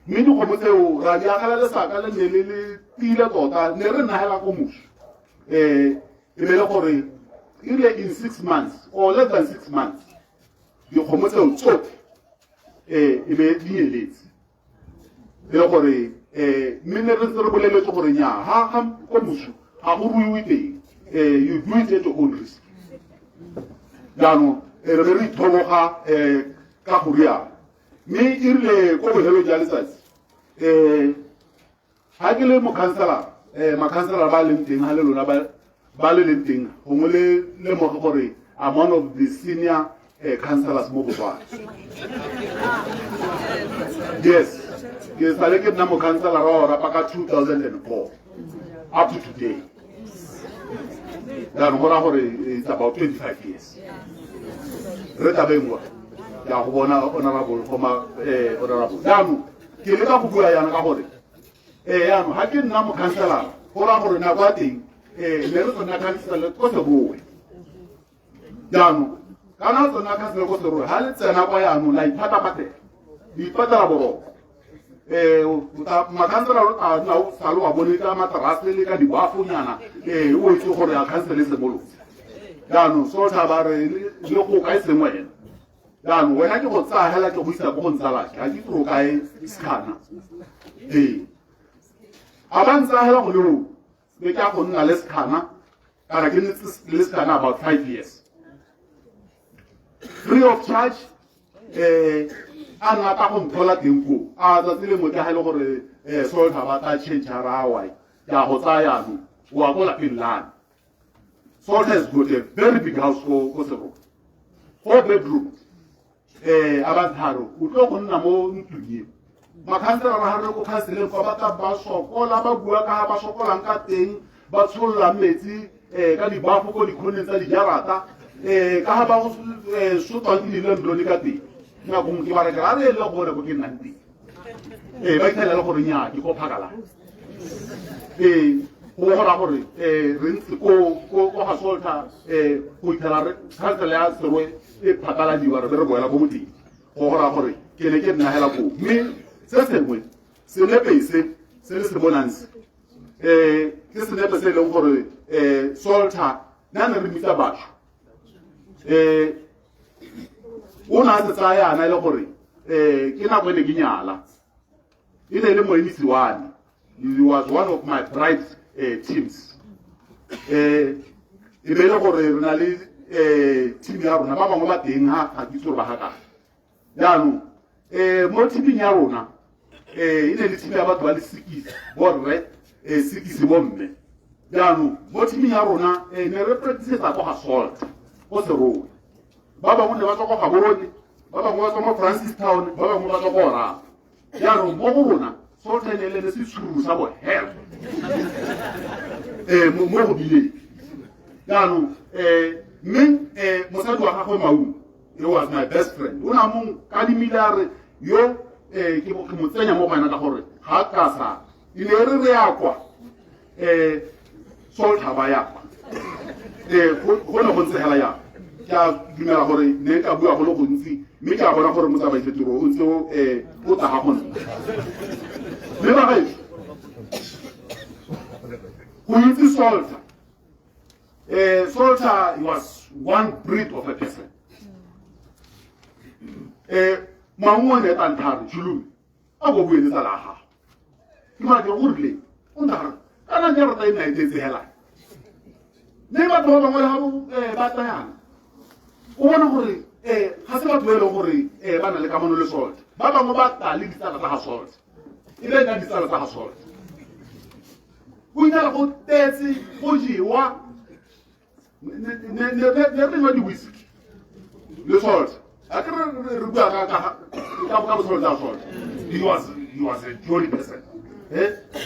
mme dikgomo tseo ra di agala le saka le ne le tile tota ne re nagela ko moso e be le gore ile in 6 months or less than 6 months dikgomo tseo tsotlhe e be di eletse e le gore mme ne re re boleletse gore nya ha ko moso ga go ruiwe teng you do it at your own risk jaanong re be re ithoboga ka go rialo mme e rile ko bofelo ja letsatsi ga ke le makhanselara ba leng teng ga le lona ba le leng teng gongwe le lemoge gore I'm one of the senior councillors mo Botswana yes ke sale ke nna mokhanselara wa Orapa ka 2004 up to today jaanong go raya gore it's about 25 years re tabengwa ya go bona honorable jaanong ke le ka go bua yana ka gore yaanong ga ke nna mokhanselara go raya gore nako ya teng ne re tsona khansele ko Sebowe jaanong kana tsona khansele ko Sebowe ga le tsena kwa yaanong la ipata patela di ipatela boroko makhanselara a nna o salo wa bone ka materase le ka diboafonyana o itse gore a khansele se molotse jaanong Salter ba re le go kae seng wena jaanong wena ke go tsaya hela ke go isa go go ntsalake ga ke itse go kae Skhana ee a ba ntsaya hela go le ro be ka go nna le Skhana kana ke ntse le Skhana about 5 years free of charge a ngata go nthola teng ko a tsatsi le mo ke ha ile gore Salter ba ta change rawa ya go tsaya no wa go la pinlan Salter has got a very big house for Sero 4 bedrooms abantharo o tlo go nna mo ntlong makhansela ra hare go khansele kwa ba ka ba sokola ba bua ka ba sokolang ka teng ba tsholla metsi ka di bafo go di khoneng tsa di jarata ka ha ba go sotwa ke dilo ndone ka teng na go ke ba re ka re le gore go ke nna teng ba itela le gore nya ke go phakala go gora gore re ntse ko ga Salter go itela re khansela ya Sero phakala di wa re boela go moteng go gora gore ke ne ke nna hela go mme se sengwe senepe se le se bonang se ke senepe se leng gore Salter na ne re mitsa batho o na se tsaya ana ile gore ke na go ne ke nyala ile le moemisi wane he was one of my bride teams e be le gore re na le team ya rona ba bangwe ba teng ha ke tsore ba haka jaanong mo teaming ya rona e ne le team ya batho ba le sikisi borre sikisi bomme jaanong mo teaming ya rona ne re practice-etsa go ga Salter go Sero ba bangwe ne ba tswa go ga Borone ba bangwe ba tswa mo Francistown ba bangwe ba tswa go Rapa jaanong mo go rona Salter ne le se tshuru sa bo hell mo go bileng jaanong mme mosadi wa gagwe Maungo he was my best friend o na mong ka dimilare yo ke mo tsenya mo bana ka gore ga ka sa ile re ya kwa Salter ba ya go ne go ntse hela ya ka dumela gore ne ka bua go le go ntsi mme ka bona gore motsabaise tiro o ntse o tla ga gona le ba gae go itse Salter Salter he was one breed of a person Maungo ne ta nthare julumi a go bueletsa la ga ke ba ke go rile o ntara kana ke re ta ina itsetse hela ne ba tlo ba ngwe ha ba tayana o bona gore ga se batho ba ile gore ba na le kamano le Salter ba bangwe ba ta le ditsala tsa ga Salter ile ka ditsala tsa ga Salter go ina go tetse go jiwa ne re nwa di whisky le Salter a ke re bua ka botshelo jwa Salter he was a jolly person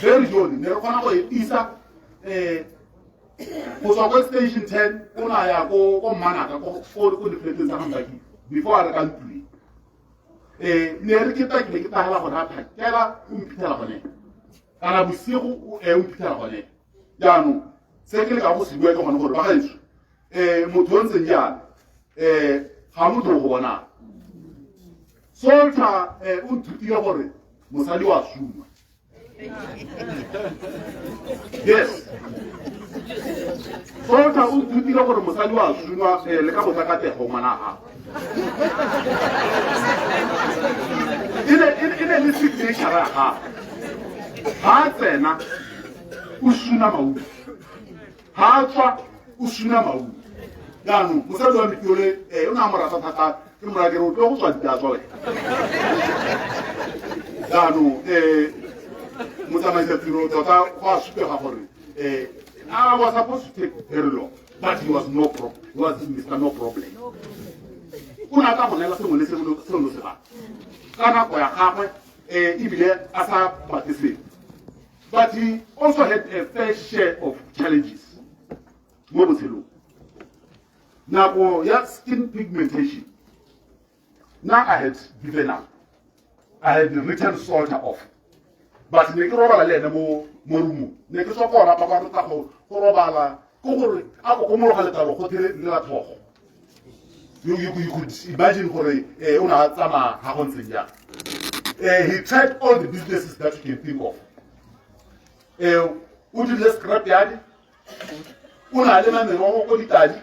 very jolly ne re kgona go isa go tswa ko station 10 o na ya ko Mmanaka ko dipleteng tsa Gambaki before a re ka ntlo ne re ke tahela gona phakela o mphithela gone kana bosigo o mphithela gone jaanong se ke le ka go se bua ke gone gore ba gaetso motho o ntseng jana ga motho go bona Salter o nthutile gore mosadi wa suma yes Salter o nthutile gore mosadi wa suma le ka botsa ka tego ngwana ga ine le signature ya ga tsena o suna Maungo ha tswa o suna Maungo jaanong mosadi wa Mpiole o ne a mo rata thata ke mora ke re o tlo go tswa ditatswa wena jaanong motsamaisa tiro tota go a supega gore I was supposed to take very long but he was no problem he was Mr. No Problem o na ka go nela sengwe le sengwe se ba ka nako ya gagwe ebile a sa participate but he also had a fair share of challenges mo botshelong nako ya skin pigmentation now I had given up I had written Salter off but ne ke robala le ene mo rumo ne ke so kora ba ba rata go robala go gore a go mo ga letalo go tere le la thogo you could imagine gore o na tsama ha go ntse ja he tried all the businesses that you can think of o dile scrap yard o na le merogo go ditadi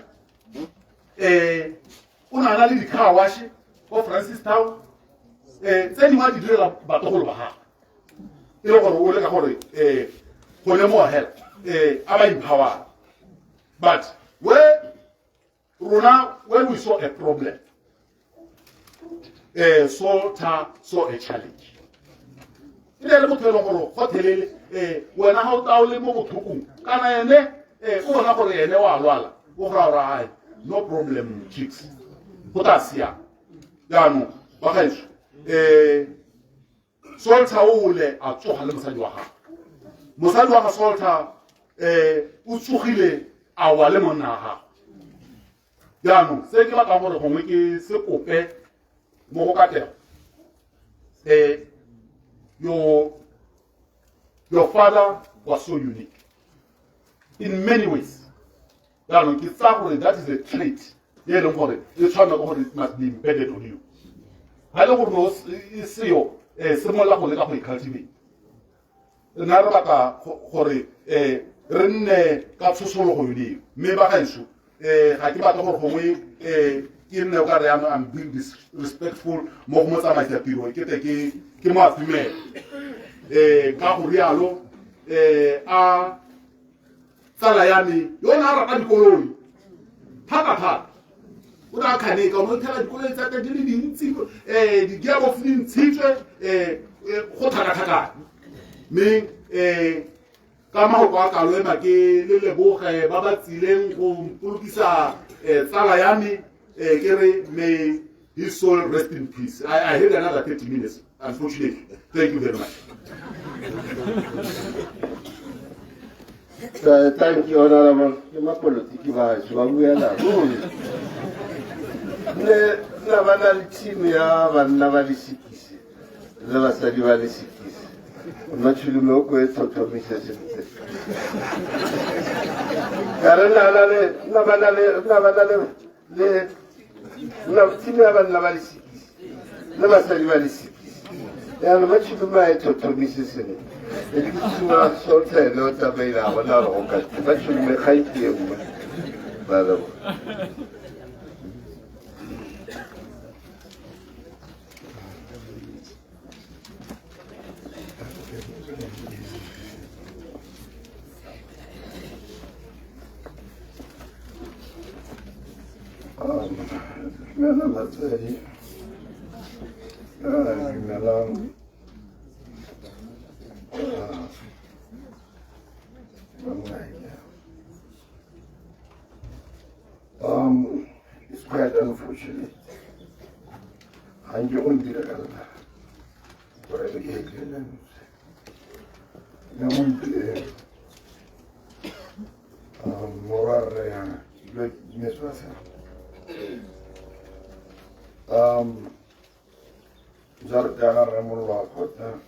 o na na le di-car wash ko Francis Town tse dingwe a di direla batlogolo ba gaga e le gore o le ka gore gone mo hela a ba empower. But when we saw a problem, Salter saw a challenge. Ile le motho le gore go thelele wena ha o taole mo bothokong kana ene o bona gore ene wa lwala o go ra no problem chicks potassium yano ba gaetso Salter o le a tsoga le mosadi wa ga Salter o tsogile a wa le monna ga yano se ke batla gore gongwe ke se kope mo go katela your father was so unique in many ways. That is a trait. It must be embedded on you. I don't know if you similar to cultivate. Another hore renne ka tsosolo go yudi me ba gaetso ga ke batla gore gongwe ke nne o ka re I'm being disrespectful mo go motsa ma tiro ke mo afime ka go rialo a tsala ya me yona rata dikoloi thata o da khane ka mo thela dikoloi tsa di le dintsi di gearbox di ntshitswe go thata me ka ma go ka lo ema ke le leboge ba ba tsileng go polokisa tsala ya me ke re may his soul rest in peace. I had another 30 minutes, unfortunately. Thank you very much. Thank you, Honorable. Ma politiki ba shwa buela. Na bana le team ya bana ba le sikisi. Le basadi ba le sikisi. Matshulu mo go e tsotomise sentse. Karena na bana le team ya bana ba le sikisi. Le basadi ba le sikisi. Ya no matshulu ma e tsotomise sentse. Et puis, Salter est l'autre abeille là, on a le rocat. Moi, je me caille. Voilà. It's quite unfortunate. And you won't be the other. For education. You won't be moral, Miss Russell. Zardana Ramula Kota.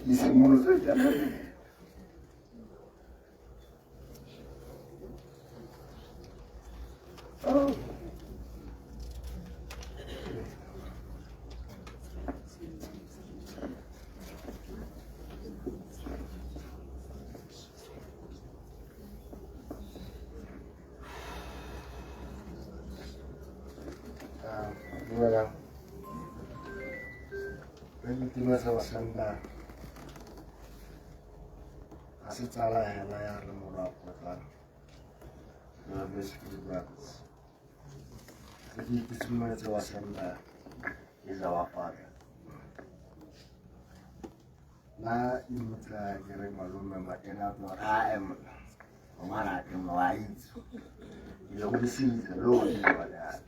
Hicimos ya. Voilà. L'ultima se va sembrar. Asi tsala hela ya re morago ka na basically brothers. The ultima se va sembrar is our father. Na imutla ke re malume matena no I am omana ke no ai. Ile go disisa lo di bana.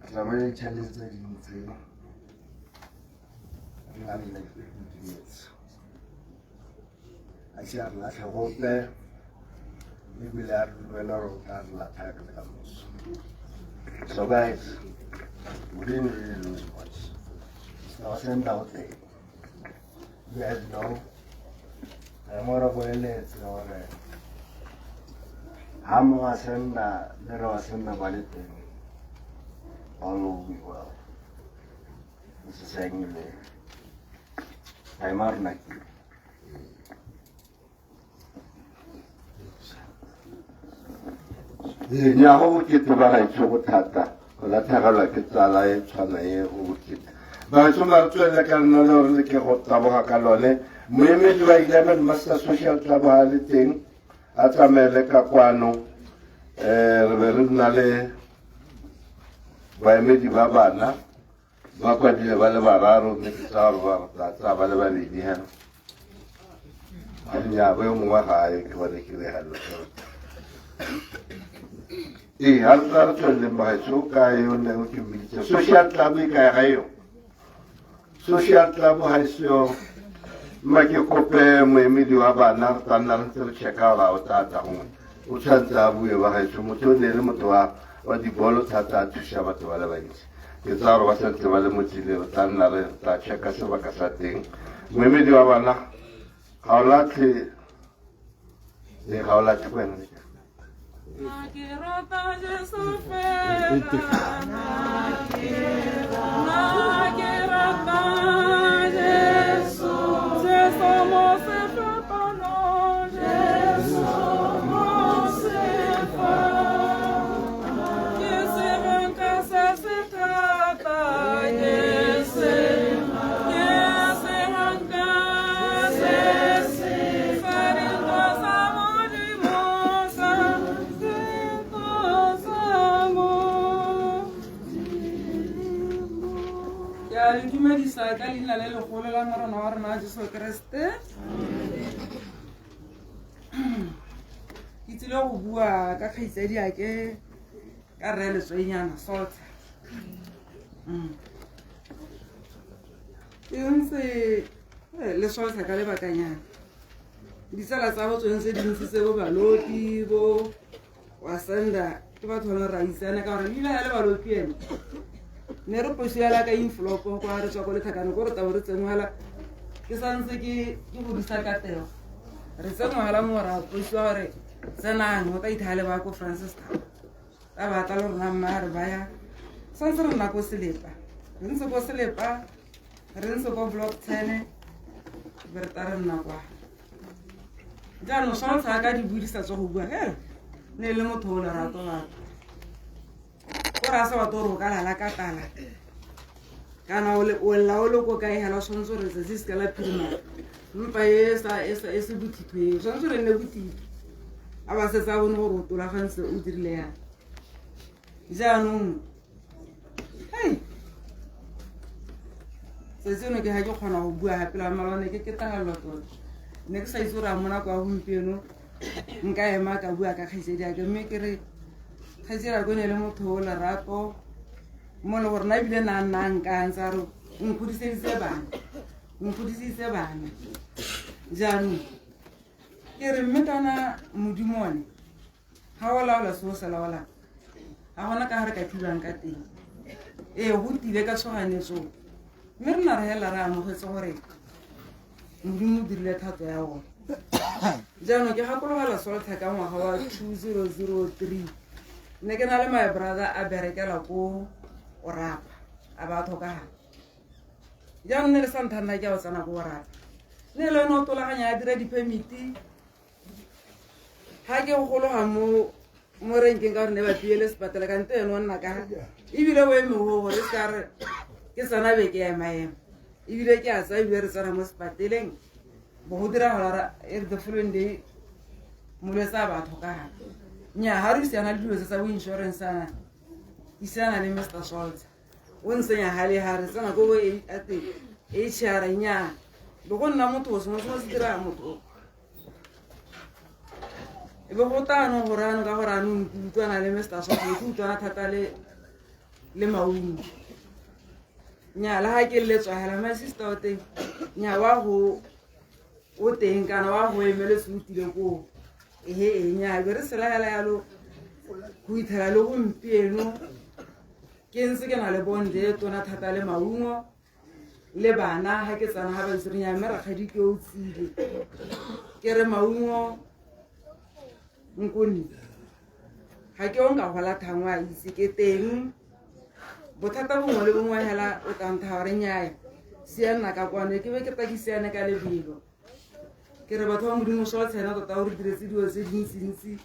Tlamele challenge tse dintsi. I mean, like 50 years. I see a lot of hope there. We will have to learn a lot of So, guys, we didn't really lose much. So, send out there. You guys know, I'm more of a let's know that. I'm going to send the little send the valid thing. all will be well. This is saying I'm not. Ya ho bokete ba gaetsho go thata go latlhegelwa ke tsala e tshwana e go bokete baetsho ba re tswela ka nna le gore le ke go taboga ka lone moemedi wa 11 Master Social Club ga le teng a tsamaele ka kwano re be re nna le baemedi ba bana ba kwadile ba le bararo mme ke tsa gore ba tsa ba le babedi hela ya ba yo mongwe gae ke bone ke re hallo ha re tla re tsweleng bagaetsho ka yone o ke mmeditse social club e kae ga eo social club ga e seyo mma ke kope moemedi wa bana re tla nna re ntse re checka ga o tata gongwe o tshwantse a bue bagaetsho motho o ne le motho wa dibolo thata a thuša batho ba le bantsi ke tsa gore ba santse ba le motsile re tla nna re tla checka sebaka sa teng moemedi wa bana ga o latlhe ko wena Nakirata Jesu fela, nakirata Jesu, Jesu mo se fapano, Jesu mo se fa, Jesu ranka se trata, Jesu ranka se farindo samodi mosa. Ke dumedisa ka leina le legolo la morena wa rona Jesu Kriste. Ke tsile go bua ka kgaitsedi ake ka re letswenyana Salter. Ke ntse le Salter ka lebakanyana. Ditsala tsa go tsweng tse dintsi tse bo baloti bo wa senda ke batho ba ra isana ka gore lila ya le baloti ene ne re posiala ka inflopo kwa re tswa go le thakane go re tabo re tsengwala ke santse ke bodisa ka teo re tsengwala mo ra posiwa gore tsenang go ka ithale ba ko Francistown ta ba tla le rona mma re baya santse re nna ko Selepa re ntse ko Selepa re ntse ko block 10 be re ta re nna kwa jaanong Salter ka di buisa tsa go bua hela ne le motho o lerato batho o ra sa batho ro ka lala ka tala kana o laolo ko ka hela sonzo re se ska la prima mpa esa butitwe sonzo re ne butitwe aba se sa bone go rotola gantse o dirile ya jaanong hey se se no ke ha ke khona go bua hape la malone ke tagalwa tota ne ke sa itse ra mona kwa gompieno nka ema ka bua ka kgaitsedi ake mme ke re kgaitsedi go ne le motho o lerato mo le gore na bile na nka ntsa re nkgodisitse bana jaanong ke re mme kana modimone ga o laola seo se laola ga gona ka gare ka thibang ka teng go tile ka tshoganetso mme re na re hela re amogetse gore modimo o dirile thato ya gone jaanong ke gakologela Salter ka ngwaga wa 2003 ne ke na le my brother a berekela ko Orapa a ba thokagala jaanong ne le santhana ke a o tsena ko Orapa ne le no tolaganya a dira di-permiti ga ke go gologa mo renkeng ka gore ne ba piele sepatela ka nte ene o nna ka ebile o eme go gore se ka re ke tsana be ke ema ebile ke a tsa ebile re tsena mo sepateleng bo go dira gola the following day molwetse a ba thokagala nya ha re siana le dilo tsa bo insurance ana isana le Mr. Salter o nsenya hale ha re tsena go ate HR nya bo go nna motho o se dira motho e bo go tano go rano ka go rano utlwana le Mr. Salter o utlwana thata le maungo nya la ha ke le tswa hela my sister o teng nya wa go o teng kana wa go emele se utile ko nya be re sela hela yalo go ithela le go mpieno ke ntse ke na le bonde tona thata le maungo le bana ha ke tsana ha ba tsirinya mme ra khadi ke o tsile ke re maungo nkoni ha ke onka gola thangwa itse ke teng bothata bongwe le bongwe hela o kanta gore nnyaya siana ka kwane ke be ke ta ke siane ka lebelo ke re batho ba modimo so wa tshena tota o re diretse dilo tse dintsintsi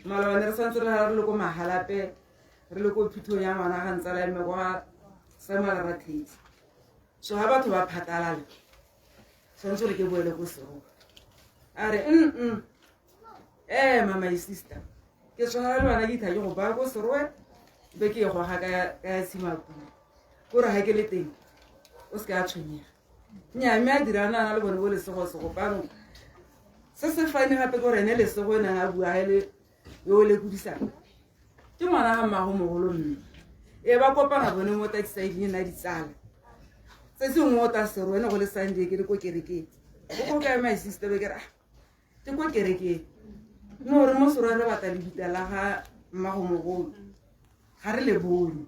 malabane re santse re le ko magalape re le ko phithong ya ngwana ga ntse la eme kwa Samuel Rathisi so ha batho ba phatalala santse re ke boele go sero a re my sister ke tshwara le bana ke ithake go ba go seroe be ke go ga ka tshimapula gore ha ke le teng o se ka tshwenyega nyame a dirana le bone bo le sego pano se se fine gape gore ene le sego ena a bua hele yo le kudisana ke ngwana ga mmago mogolo mme e ba kopana bone mo taxi na ditsala se se ngwe o ta sero ene go le Sunday ke le ko kerekeng o go ka my sister be ke ra ke ko kerekeng no re mo sero re batla le ditala ga mmago mogolo ga re le bone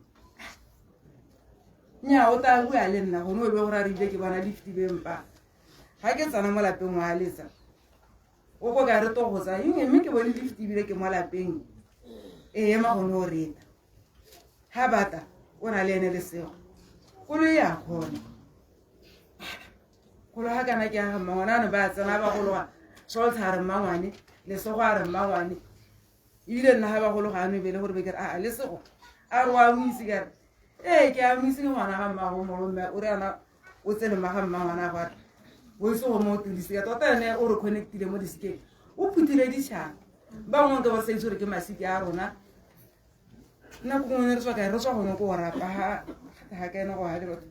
nya o ta bua le nna go no be go ra rile ke bana lifti bempa ga ke tsana mo lapeng wa letsa o go ga re to go tsa eng mme ke bone lifti bile ke mo lapeng e ma go no reta ha bata o na le ene le sego go le ya gona go lo ha kana ke ga mangwana ne ba tsana ba go lo so tsare mangwane le sego a re mangwane ile nna ha ba go lo ga no be le gore be ke a le sego a re wa mo isigara ke a mo isigara ngwana ga mmago mo mme o re ana o tsene maga mmangwana ga go se go mo tindisi ka tota ene o re connectile mo disikeng o phutile ditšhaba ba ngwe ke ba sa itse gore ke masiki a rona nna ko ngwe re tswa ka re tswa gone ko rapa ha ka ena go ha le batho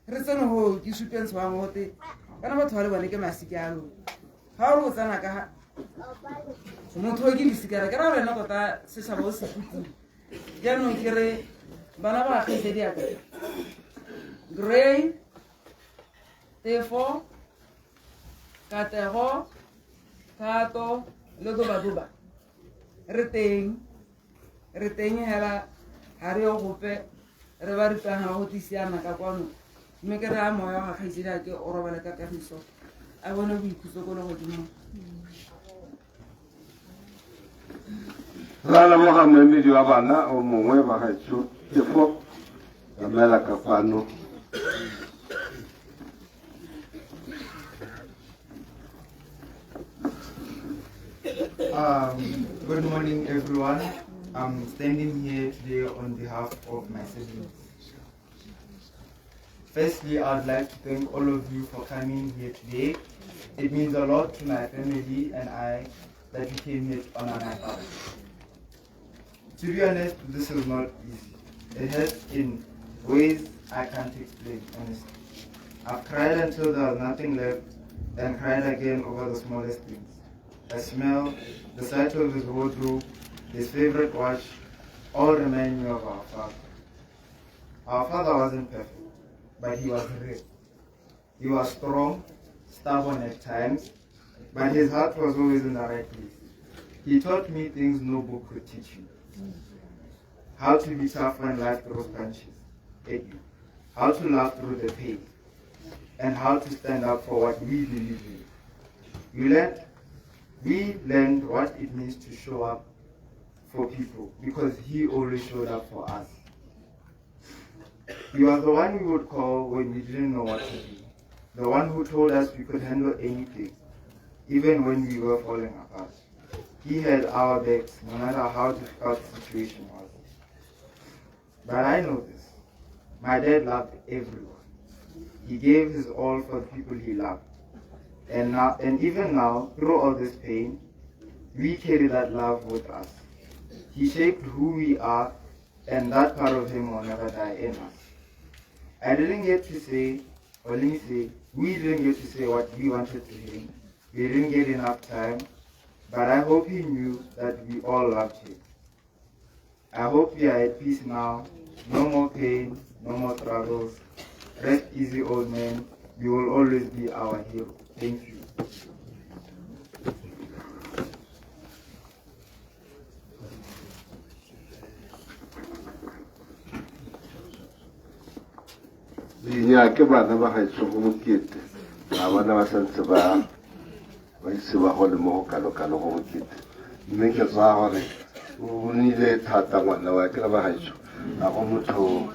re tsene go ke supense wa ngote kana batho ba le bone ke masiki a lona ga o re o tsana ka motho ke disikara ke ra rena tota setšhaba o se phutile jaanong ke re bana ba gaise diaka Gray Tefo Katego Kato le Duba re teng hela ha re o gope re ba ripana go tisiana ka kwano mme ke re a moya ga gaise diake o robala ka kagiso a bone boikhutso ko le godimo Rala Mohammed wa bana o mongwe ba gaetsho Tefo ka mela ka kwano Good morning, everyone. I'm standing here today on behalf of my siblings. Firstly, I'd like to thank all of you for coming here today. It means a lot to my family and I that you came here to honor my father. To be honest, this is not easy. It hurts in ways I can't explain, honestly. I've cried until there was nothing left and cried again over the smallest things. The smell, the sight of his wardrobe, his favorite watch, all remind me of our father. Our father wasn't perfect, but he was real. He was strong, stubborn at times, but his heart was always in the right place. He taught me things no book could teach you. How to be tough when life throws punches at you. How to laugh through the pain. And how to stand up for what we believe in. We learned what it means to show up for people because he always showed up for us. He was the one we would call when we didn't know what to do. The one who told us we could handle anything, even when we were falling apart. He had our backs no matter how difficult the situation was. But I know this. My dad loved everyone. He gave his all for the people he loved. And even now, through all this pain, we carry that love with us. He shaped who we are, and that part of him will never die in us. I didn't get to say, or let me say, we didn't get to say what we wanted to him. We didn't get enough time, but I hope he knew that we all loved him. I hope we are at peace now. No more pain, no more struggles. Rest easy, old man. You will always be our hero. Thank you. Dinya ke bana ba gaetsho go mokete ga bana ba santse ba ise ba go le mo kalo-kalo go mokete mme ke tsaya gore o nnile thata ngwana wa ke le ba gaetsho ga go motho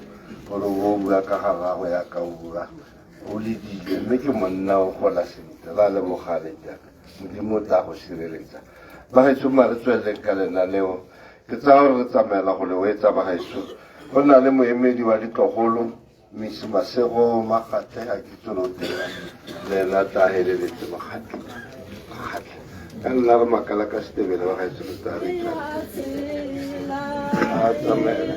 gore o bua ka ga gago ya ka o bua o le dile mme ke monna o gola sentle ra lebogale jaaka modimo o tla go sireletsa bagaetsho ma re tsweleng ka lenaneo ke tsaya gore re tsamaela go le o etsa bagaetsho go na le moemedi wa ditlogolo Miss Masego Makate a ke tsolotela le ena tla heleletse magatla ka nna re makala ka setebele bagaetsho re tla re a tsamaela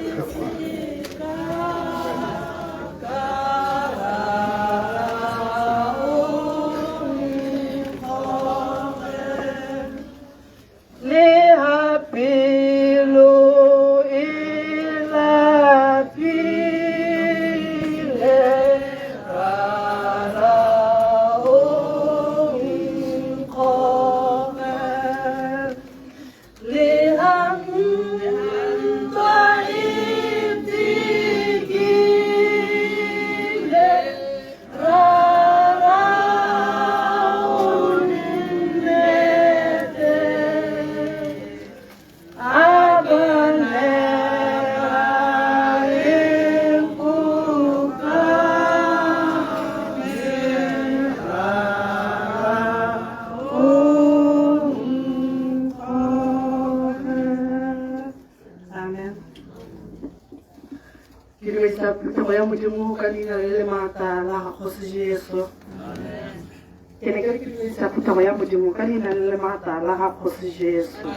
Jesu.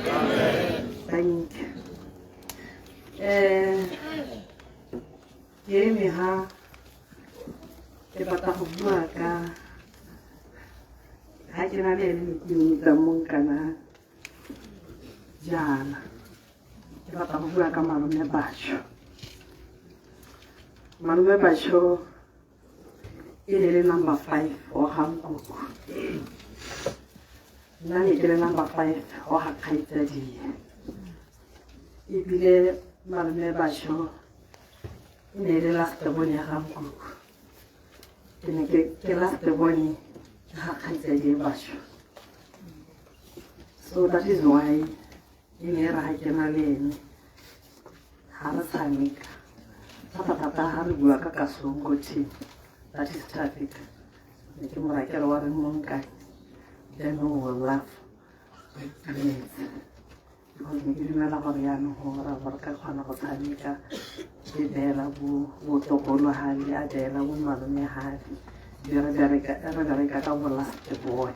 Thank you. Yemi ha ke batla go bua ka ha ke na le meeting tsa mong kana jana ke batla go bua ka Malome Basho e le number 5 o Hankuku nna ne ke le number 5 o ha Kgaitsadi ebile Malome Basho e ne le last bone ya Hankuku ke ne ke last bone ha Kgaitsadi Basho. So that is why e ne ra ha ke na le ene ha re tshameka thata ha re bua ka Kasongo team that is traffic ne ke mo rakela wa re monka then we will laugh. Yes. Because we didn't know how to work on a botanica. The Della who took all the Hali, Adela, woman, had. The Regarrica will last the boy.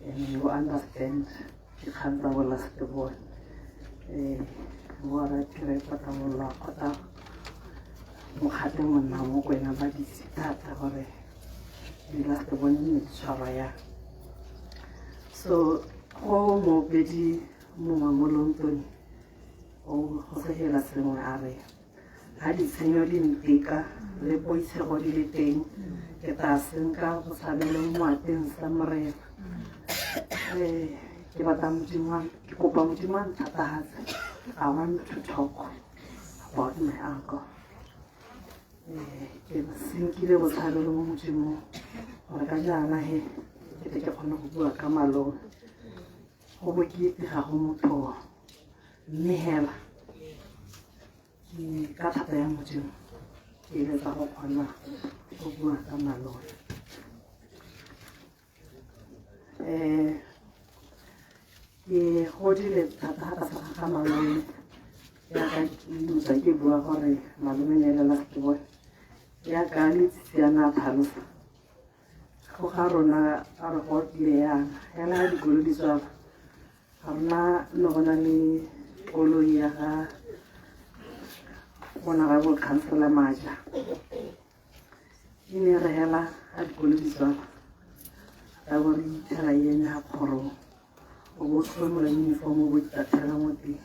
And you understand, you can't will last the boy. What I create, but I will lock it up. Muhadim now, when nobody is that, or the last one in Shavaya. So, all more bedi Mumamolontoni, oh, Hosehela Semonare. Had it senior in Pika, the boys have already taken, get us and cows, Samuel Martin, Samare. Kibatamjiman, Kipopamjiman, Tata. I want to talk about my uncle. Sinki was Halloween Jimo, or Gajana. Ke ke kgona go bua ka Malome go bokete ga go motho mme hela ke ka thata ya Modimo ke ile tsa go kgona go bua ka Malome. Ke godile thata ka sa ga Malome ya ka ntse ke bua gore Malome ne le last boy ya ka le tsiana thalosa go ga rona a re go tlea yana di go di tswa rona no bona le kolo ya ga bona ga go cancela maja ine re hela a di go di tswa a go di tla yena ha khoro o go tsoma le uniform go tla moti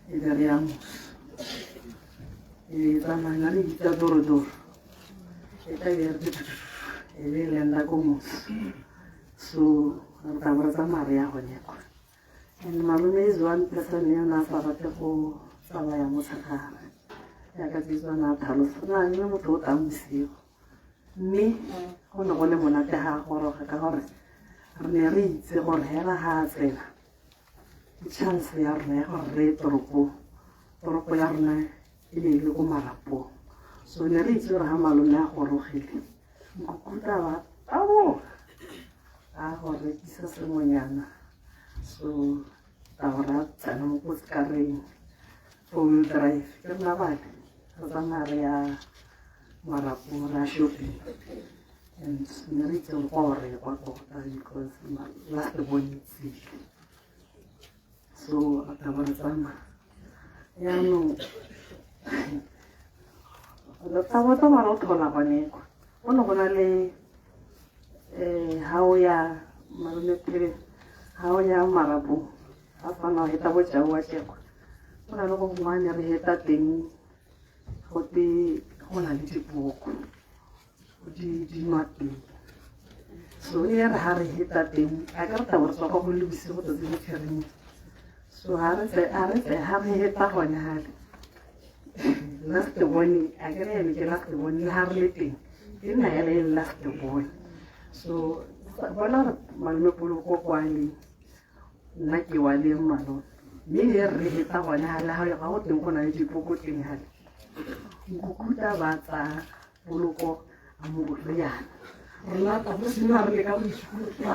e re ya mo e tsama na le tsa doro e tla ya Elenda como su tabarata Maria Honeko. And Malome is one person in Nafarate Salaya Musaka. Yakatizana Talusana, you know what I'm with you. Me, on the one Monaka or Kakore. Mary, the or Hela has a chance they are never read Toropo, Toropoyarne, Ilu Marapo, so ne re itse gore ga malome a gorogile mokuta ba tabo a go rekisa sengwenyana so ta gore tsena mo kotskareng four-wheel drive ke nna bale re tsamaya re ya Marapo ra shopping and ne re itse gore kwa tota because last one so a ta ba tsamaya yaanong taba tsa mara o thola gone kwa go ne go na le ga o ya malomepele ga o ya Marapo a fana go heta bojao wa tšekwa go na le go ngwane re heta teng gote go na le dipoko di nwa teng so e re ga re heta teng a ka re tabo re tswa kwa go le bosigo tsatsi le phirimile so ga re heta gone gale last bone a ke re ene ke last bone le ga re le teng ke nna ele e last bone so bona gore malome poloko kwale nna ke wa le malome mme e re heta gone gale ga go teng go na le dipoko teng gale mokuta ba tsa poloko a mo riana rona ta bo sena re le ka boitshukula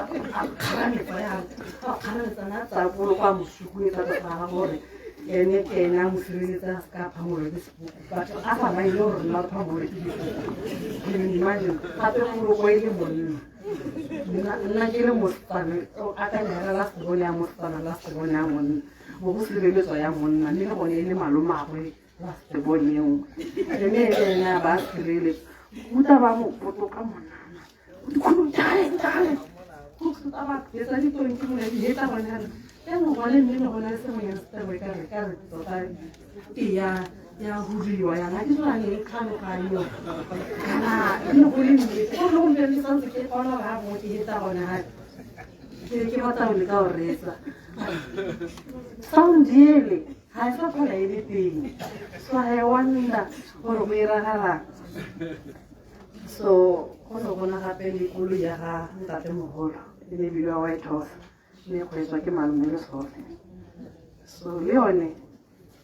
kgarane fa ya kgarane tsana tsa poloko a mosukule tsa ga gore ene ke ena mo sireletsa ka phangolo ke batho a fa ba ile gore la phangolo ke imagine gape poloko e le monna nna ke le mosetsana a ka nyala la sebone ya mosetsana la sebone ya monna mo go sireletswa ya monna mme le gone e le malomagwe la sebone e nngwe mme ena ba sireletsa mokuta ba mo botoka monana dikgolo mokuta ba etsa ditonki mona di heta gone gale yaanong gone mme le gona le sengwenyana setabo e ka re tota ke ya hodiwa yana ke tsone le tlhaloganyo kana e le go le nnete go le gompieno ke santse ke kgona gore ga botse heta gone gale ke batla go leka go reetsa sound ele ga e sa tlhola e le teng so ga e wanda gore go iragalang so go ne gona gape le koloi ya ga ntate mogolo e ne ebile wa White House ne kgweetswa ke malome le sole so le yone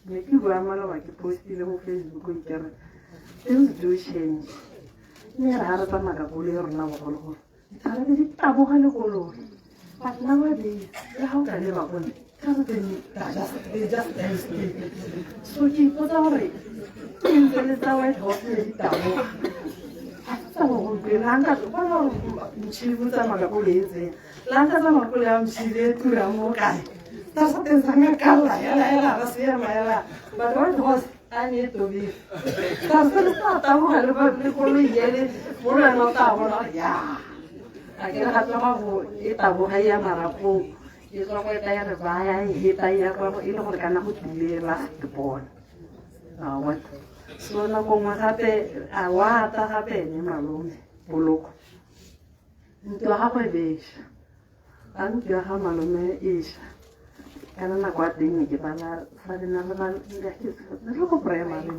ne ke bua maloba ke postile mo Facebook ikere things do change ne re ga re tsamaya ka koloi ya rona bogologolo dithara be di taboga le koloi but nowadays le ga o ka leba bone so ke ipotsa gore ke ntse le tsa White House ne di taboga motšhini tsamaya ka koloi e tsenya lanka tsamaya koloi ya motšhini e tura mo kae ta sa tensanga kalla ela ga se ya maela but White House a ne e tobile ta se le sa taboga le koloi ele mo le no ta bona ya a ke ga tla go e taboga ya Marapong e tswa go eta ya re baya e heta ya go e le gore kana go tlile last born what so nako ngwe gape a wata gape ene malome poloko ntlo ga go beša a ntlo ga malome eša kana nako a teng ke bala sa dina le go primary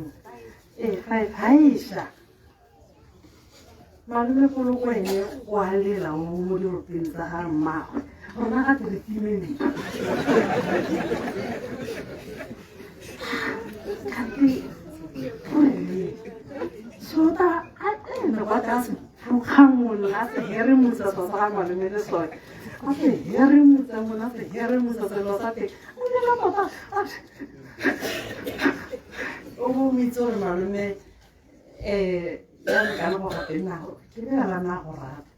five ga eša malome poloko ene wa lela mo diropeng tsa ga mmagwe rona ga tere female so ta a tena ba ka se fukgamola a se here motsa sa ga malome le sone a se here motsa mona se here motsa selo sa teng o lela tota o bo mitse gore malome ya nkana go gape nago ke bela nago rata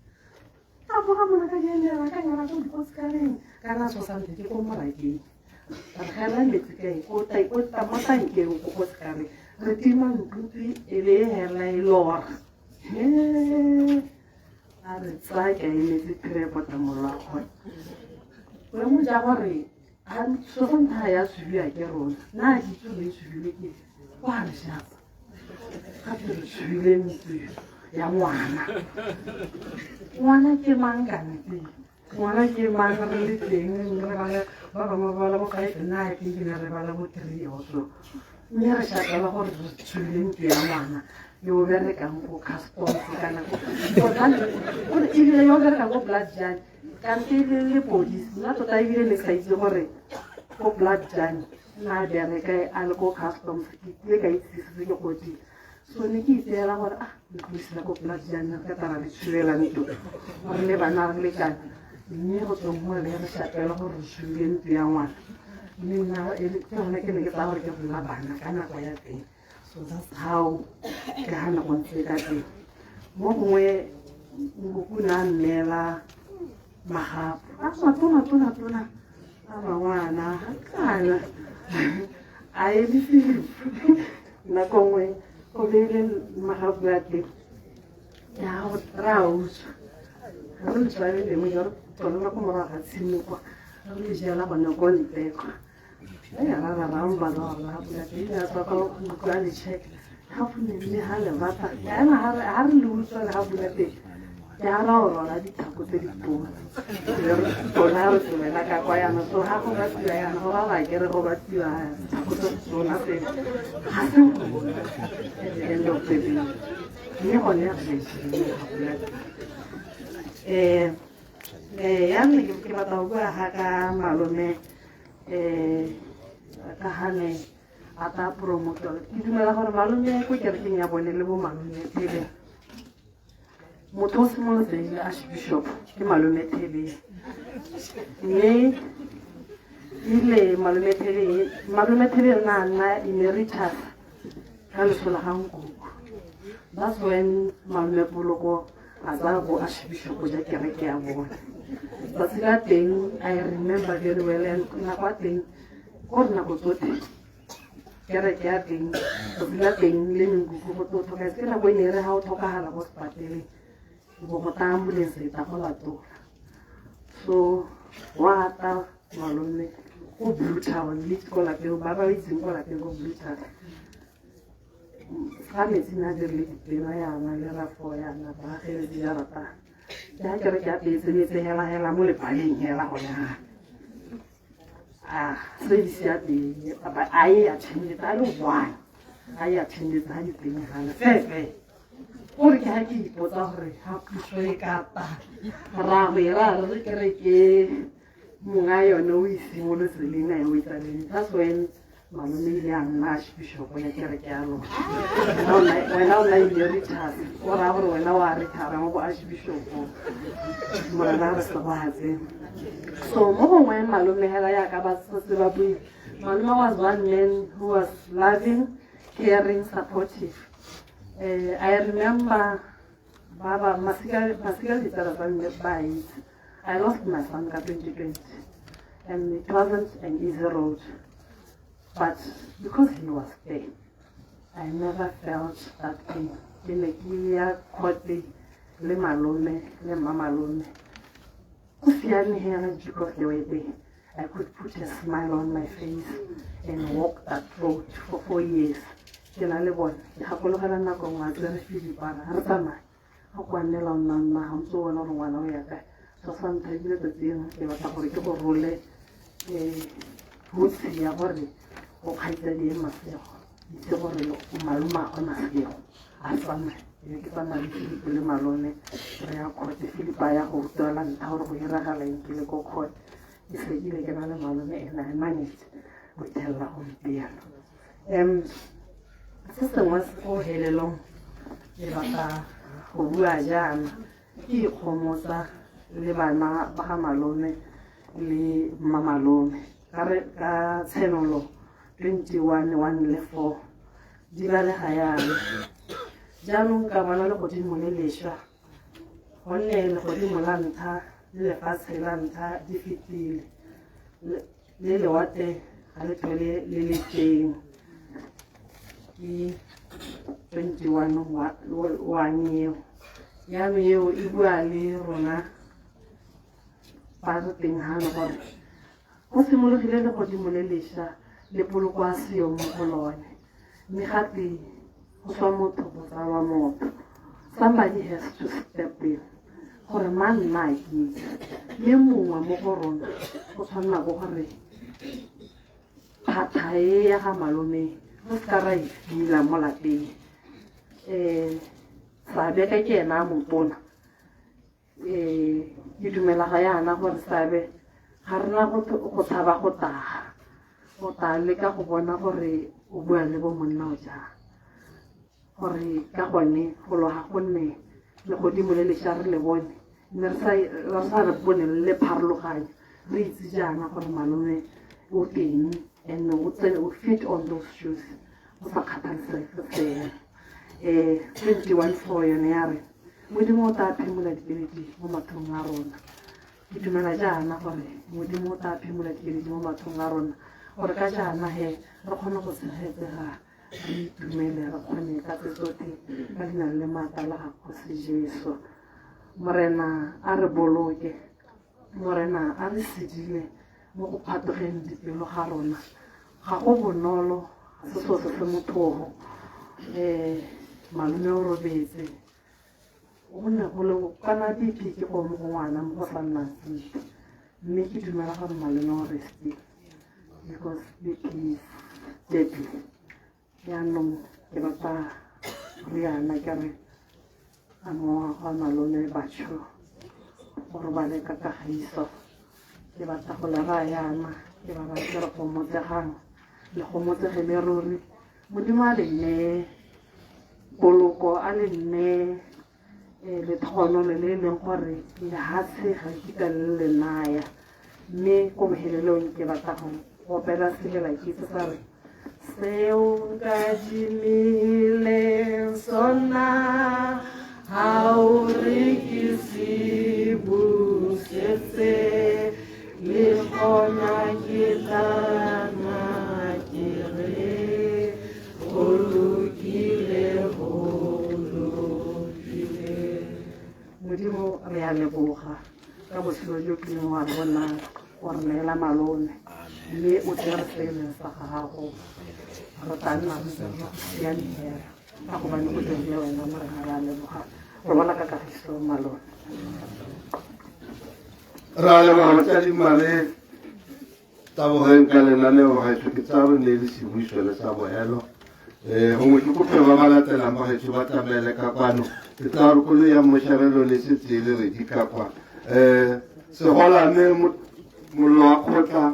a boga mona ka jenela ka nyala go dikoskareng kana so sante ke ko morakeng a gela metsi kae o tamotankeng ko koskareng re tima ntutsi e be e hela e lora a re tsaya ka emetse pirepota molwa gone o mo ja gore sosantha ya tshubiwa ke rona nna ke tsole e tshubilwe ke kwa re shapa gape re tshubilwe metsi ya ngwana ke mang kante ngwana ke mang re le teng ba bangwe ba bala mo 5 nna ke ne re bala mo 3 also mme re shakela gore re tshubilwe ntlo ya ngwana yo berekang ko customs kana gore ebile yo berekang ko blood judge kante le police nna tota ebile le sa itse gore ko blood judge na bereka a le ko customs ke tlile ka itsisitse ke kotsi so ne ke itseela gore le tloisela ko pela jaana ka tara le tshubela ntlo gore le bana re lekane mme go tswa mo le re shapela gore re tshubile ntlo ya ngwana mme nna ke gone ke ne ke tsaya gore ke gola bana ka nako ya teng so that's how ke ga nako ntse ka teng mo gongwe nkokuna a nnela magapo tona a bangwana kana a edifile nako nngwe go beile magapo ya teng ya go ra utswa ga re tshware le mo ya re tsona go moraga tshimo kwa re le jela gone ko nteko ya ra ba la ya teng ya tswa go kwa le check ha fune le ha le bata ya na ha re le utswa le ha bula teng ya ra ora di thako tse di tona bona re tsela ka kwa yana so ha go ba tsaya yana go ba ke re go ba tsaya thako tse tsona tse ha se en lo pe ni go ne ya ne ke ba tau ba ha ka malome ka hane ata promotor ke dumela gore malome ko kerekeng ya bone le bo malome tele motho se mo le archbishop ke malome tele mme ile malome tele na emeritus ka le sola ga nkoko that's when malome poloko a tsaya go archbishop ja kereke ya bone but sila teng I remember very well and nako teng go rena go tsote kereke ya teng sila teng le nkoko go tsoto ka se nako ne re ha o tlhokagala go sepatele go go ta ambulance ta go latola so wa ta malome go Blue Town le go la peo ba ba itse go la peo go Blue Town ga metsi na dire le dipena yana le rafo yana ba ge di ya rata ya kere ka petse le hela mo le paleng hela gona service ya di ba ai ya tshinde ta lo bua ai ya tshinde ta di pena gana fefe o re ke ha ke ipotsa gore ha puso e ka ta ra re kere ke monga yone o isimolotse lena e o itsaleng that's when malome ile a nna archbishop ya kereke ya lona wena o na emeritus o raya gore wena wa retara mo bo archbishop morena re se batse so mo gongwe malome hela yaka ba se ba bue malome was one man who was loving, caring, supportive. I remember Baba Masiga I lost my son in 2020 and it wasn't an easy road. But because he was there, I never felt that pain. Le malome, le mamalome. Because they were there, I could put a smile on my face and walk that road for 4 years. Then I live on. I go to na go ma tsere fili para. Hartama. Ho kwanela nna ha ntso wona re ngwana o ya ka. So sometimes le tseng ke ba tla gore ke go role hutsi ya gore o khaitsa di masego. Itse gore maloma ona sego. A tsama. Ke tsama le malone re ya khote filipa ya go tswela nta gore go iragala ke go khote. Ke ke na le malone ena I managed go tella go piano. Sister was for hello. Le bata go bua jana ke khomosa le bana ba ga malone le mamalone ka tsenolo 21:1-4 di ba le hayana jaanong ka bona le godimo le leswa gonne le godimo la ntlha le lefatshe la ntlha di fetile le lewate ga le tlhole le le teng ke 21 eo jaanong eo e bua le rona ba re teng gana gore go simologile le godimo le leswa le poloko a seo mo go lone mme gape go tswa motho go tsawa motho somebody has to step in gore man nna ke le mongwe mo go rona go tshwanela go gore phata e ya ga malome go ska ra e fila mo lapeng sabe ka ke ena motona ke dumela ga yana gore sabe ga rena go tshaba go taga go ta le ka go bona gore o bua le bo monna o jang gore ka gone go loga gonne legodimo le lešwa re le bone mme re sa re bone le pharologanyo re itse jaana gore malome o teng and o fit on those shoes o sa kgathalesege fela 21 yone ya re modimo o tla phimola dikeledi mo mathong a rona ke dumela jaana gore modimo o tla phimola dikeledi mo mathong a rona gore ka jaana he re kgone go tshegetsega re itumele re kgone ka tse tsotlhe ka leina le maatla la gago se Jesu. Morena a re boloke, morena a re sedile mo go phatogeng dipelo ga rona ga go bonolo se so se mothogo malome o robetse o ne go le kana BP ke go mo ngwana mo go sa nna mme ke dumela gore malome o resti because BP is deadly yaanong ke batla riana ke re a mo ga malome batho gore ba le ka kagiso ke batla go le ra yana ke ba batla go motsegang le go motsegele ruri modimo a le nne poloko a le nne le thono le leng gore le hatse ga kita le naya mme ko mohelelong ke batla go opela segela ke sa re seo ka dimile sona ha o re ke se busetse le gona ke tlana ke re go lokile modimo re a leboga ka botshelo jo ke leng wa bona o re neela malome mme o tsere seele sa gago re tla nna ya ntlhera ka gobane o dirile wena morena re a leboga re bona ka kagiso malome re a leboga batsadi tabogeng ka lenaneo gaetso ke tsa re ne le sebuisele sa boelo gongwe ke kope ba ba latelang ba gaetso ba tlamele ka kwano ke tla re kolo ya mošarelo le setse le redi ka kwa segolane mollo wa kgotla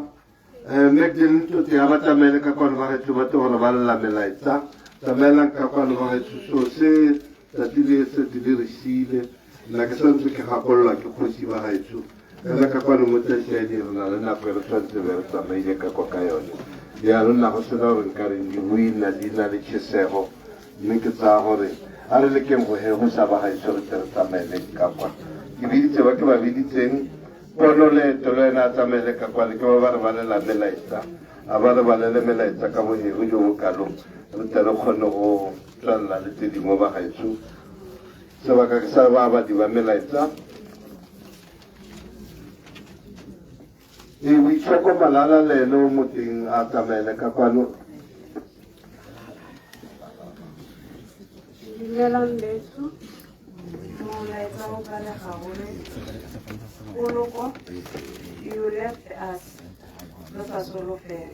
mcdin tote ya ba tlamele ka kwano ba gaetso ba te gore ba lela melaetsa tlamelang ka kwano ba gaetso so se tsatsi le setse le re siile nna ke santse ke gakolola ke kgosi ba gaetso fela ka kwano mo tasiadi re na le nako e re tshwanetse be re tsamaile ka kwa ka yone dialo nna go sena gore nkareng dibuina di na le tšhesego mme ke tsaya gore a re lekeng go he go sa ba gaetso re tle re tsamaele ka kwa ke biditse ba ke ba biditseng pono leeto le ena a tsamaele ka kwa le ke ba ba re balela melaetsa a ba re balele melaetsa ka bohego jo bo kalong re tle re kgone go tswalela le tse dingwe ba gaetso sebaka ke sa ba badi ba melaetsa boitshoko malala leno mo teng a tsamaele ka kwano dumelang beso molaetsa go kale gagole poloko you left us re sa solofela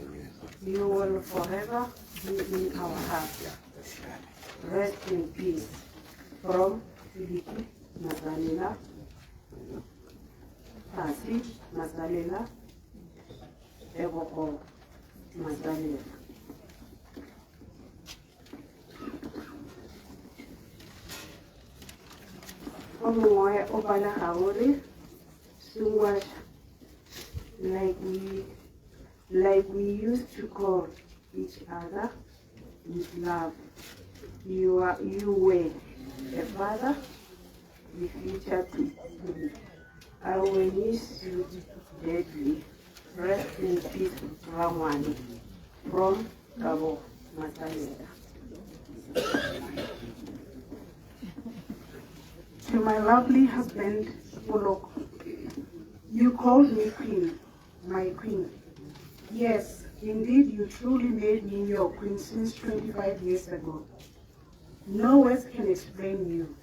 you will forever be in our hearts rest in peace from Philippi Masalela Tasi Masalela Eboko Masalela Omoe Obala Haori Sungwash like we used to call each other with love. You were a father, the future to me. I will miss you deadly. Rest in peace, Ramwani, from Cabo Masalela. To my lovely husband, Poloko, you called me queen, my queen. Yes, indeed, you truly made me your queen since 25 years ago. No words can explain you.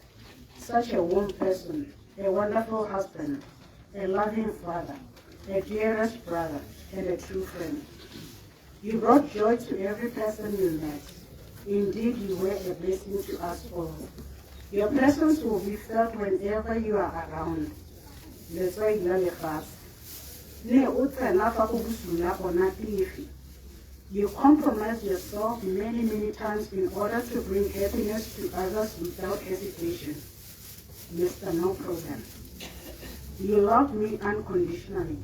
Such a warm person, a wonderful husband, a loving father, a dearest brother, and a true friend. You brought joy to every person you met. Indeed, you were a blessing to us all. Your presence will be felt whenever you are around. That's why you are the fast. Ne o tsena fa go busula gona tifi. You compromise yourself many, many times in order to bring happiness to others without hesitation. Mr. No Problem. You love me unconditionally.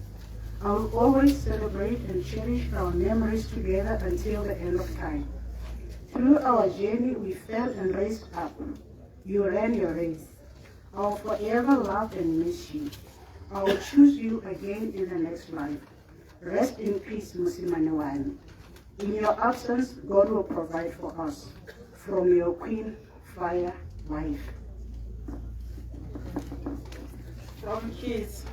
I will always celebrate and cherish our memories together until the end of time. Through our journey, we fell and raised up. You ran your race. I will forever love and miss you. I will choose you again in the next life. Rest in peace, Musimane Wani. In your absence, God will provide for us. From your Queen, Fire, wife. From kids.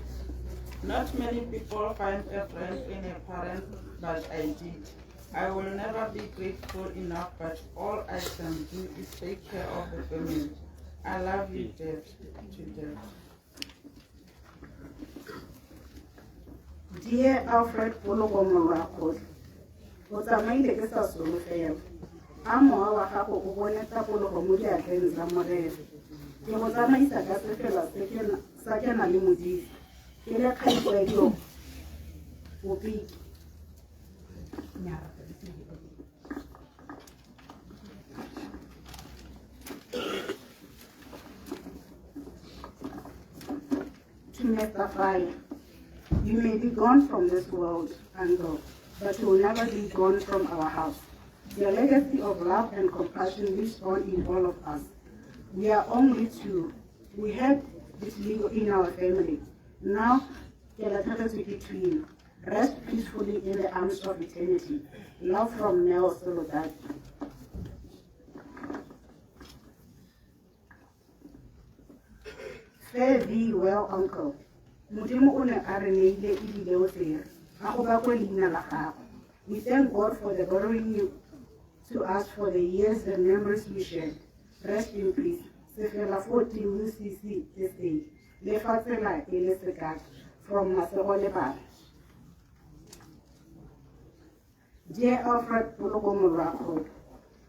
Not many people find a friend in a parent, but I did. I will never be grateful enough, but all I can do is take care of the family. I love you, Dad, to death. Dear Alfred Pologomolakot, o tsamaile ke sa solofela. A mowa wa gago o bonetsa pologo mo diatleng tsa morero. Ke go tsamaisa ka sefela sa ke na le modisi. Ke le kgaitsedi bopiki. To Mr. Fire, you may be gone from this world, Uncle, but you will never be gone from our house. Your legacy of love and compassion lives on in all of us. We are only two. We had this legal in our family. Now, between. Rest peacefully in the arms of eternity. Love from Nel Solodad. Fare thee well, Uncle. Modimo o ne a re neile ebile o tsere. A go bakwe leina la gago. We thank God for the borrowing you to us for the years and memories we shared. Rest in peace. Sefela 14 UCC SA. Lefatsela ele sekaka. From Masego Lebala. Dear Alfred Pologomolakot,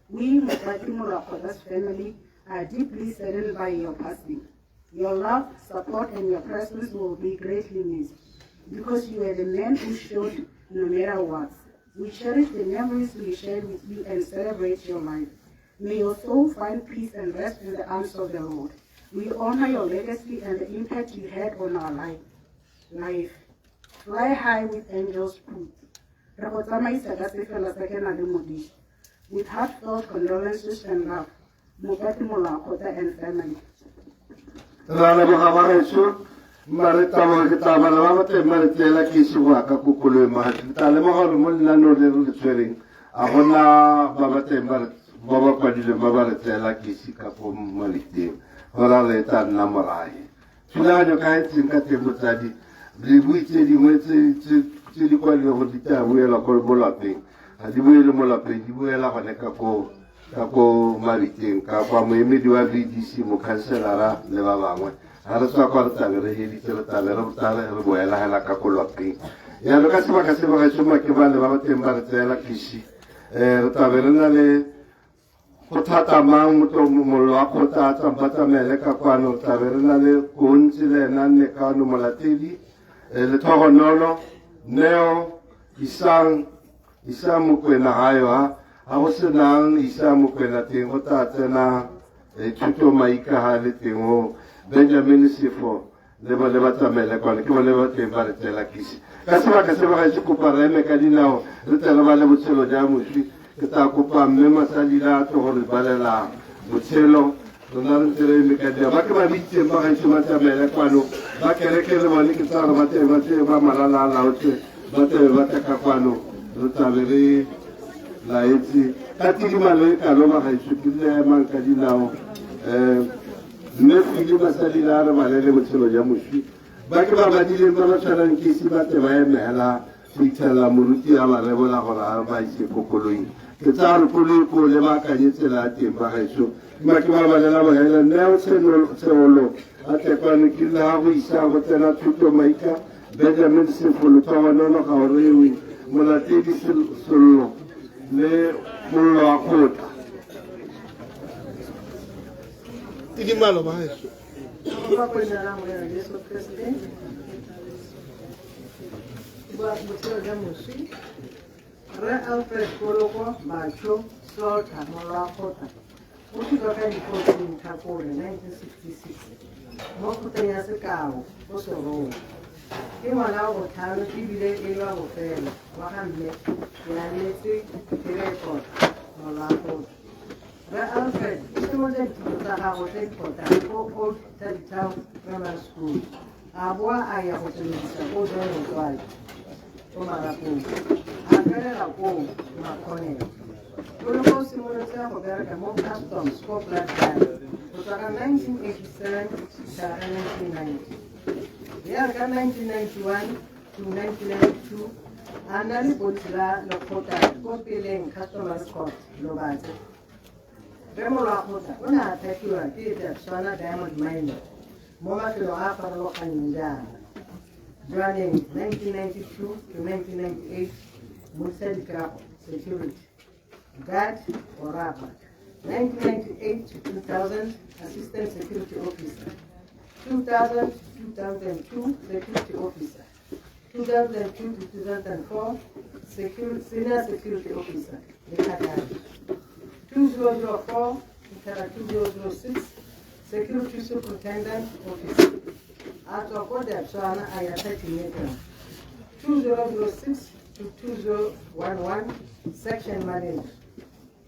we, Mopati Molakota's family, are deeply saddened by your passing. Your love, support, and your presence will be greatly missed, because you were the man who showed no matter what. We cherish the memories we shared with you and celebrate your life. May your soul find peace and rest in the arms of the Lord. We honor your legacy and the impact you had on our life. Fly high with angels' food. With heartfelt condolences and love, Mopati Molakota and family. Rana Mahamaresu, Maritama Gitamanamate, Maritela Kisuaka, Kukulu, Talamahormuna, no little swearing. Ahona Babate, Baba Padilla, Babaretela Kisika for Maliti, Horaleta Namarai. Filano Kaits in Katimutadi. The witch went to the quality of the time we are called Molaping. And the way the Molaping, the way la Kako Maritim, Kapa, Media VDC, Mocancelara, Levavang. Arasa Quartale, Hilitala, Tala, Ruela, and Kakolaping. Yanokasima Casima, Kivan, Lavatim, Baratella, Kishi, Tavernale, Potata Mamuto, Molapota, Batameleka, Quano, Tavernale, Kunzile, Nane, Kano Molatili. Le Toronolo, Neo, Isang Mukwena Hayoa, Awasanang, Isang Mukwena Tingo Tatana, Chuto Maika Halitingo, Benjamin Sifo, Leva Levatamela, Leva Timbaratella Kisi. Casava Cupareme Cadinao, Retalavale Mucelo Jamushi, Katakupa, Mema Salila, Torre Balela, Mucelo. Non tere mi kadia bakma bitte ba hay sumata mele kwano bakere kele mani kitara mate ba malala laute bate ka kwano rutaveri laiti katiki male kalo ba hay sukile man kadinao ne fili basali la malele mutelo jamushi bakma badile mala chalan kisi bate ba mela fitala muruti ama rebola hora ba isi kokoloyi kitara kuli ko le ma kanyetse la temba hay su Makimama Lama Nelson Solo, Atepan Kila, Savatana Tuto Maika, Benjamin Simple, Tawano, Hawaii, Monatidi Solo, Le Mula Kota. Tigimalo Maestro. Re Alfred Poloko, Macho, Salta, Molakota. Ukitoka ripoti Mtakole, 1966. Mokutanya Sekao, Osoro. Kimana Otano, Tibile, Eva Hotel, Wahamle, Yanesi, Report, Molakota. Re Alfred, it was a Hotel for Old Town Grammar School. Abua Aya Hotel, suppose on the Omarapo. Ako, Macone. Protocol simulator for America, more customs, Scotland, Kutaka 1987 to 1990. Yaka 1991 to 1992, Anali Butila, Lokota, Gopiling, Customers Court, Lobate. Remola Hota, Una Tekua, Theatre, Sana Diamond Miner, Moma Kiloafa, Lokanjana. Joining 1992 to 1998, Musel Graph Security. Guard or Rapper. 1998 to 2000, Assistant Security Officer. 2000 to 2002, Security Officer. 2002 to 2004, Senior Security Officer. 2004 to 2006, Security Superintendent Officer. After Kodak Sana, I am 30 meters. 2006 to 2011, Section Manager.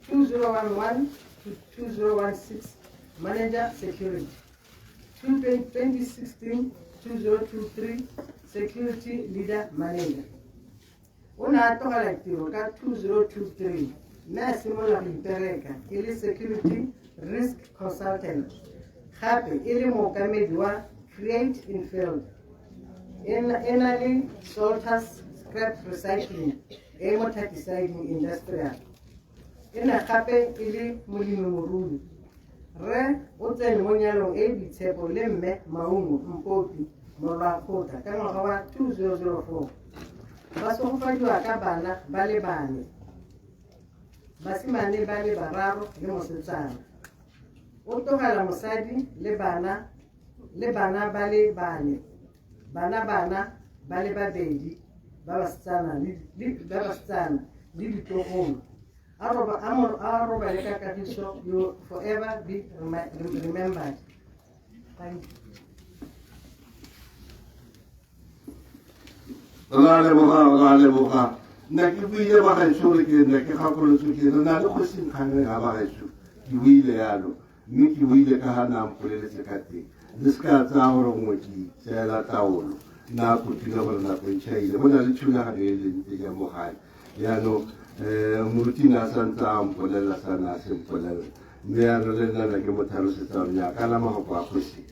2011 to 2016, Manager Security. 2016 2023, Security Leader Manager. Una toka la tiroka 2023, Massimo la Impereka, ili Security Risk Consultant. Happy, ili Mokamedwa, Create in Field. Enally, Salters, Scrap Recycling, Emota Deciding Industrial. Ina Happy, ili Mulimururu. Re, Oten Monyalong Ebi Tebo Lemme, Maungu, Mpopi, Morakota, Kamahawa 2004. Baso Fajua Kabana, Balebani. Basimane Bale Bararo, Yomosutana. Otohala Mosadi, Lebana Bale Bani. Bana Bale Babedi, Babastana, Libito Home. Aroba Lekakatisho, you forever be remembered. Thank you. Allah Boga. Nakibuye Mahashuri, Nakakolo Suki, another question coming Abahishu. You will Yalo, Miki Wille Kahana, Politicati. This cat's our own wiki, Sela Taolo. Now put it over and up in Chay. The one that you have in Yamohai. Yano, Murtina Santa, Polella Sana, Simple. They are like a motorist on Yakalama Pakusi.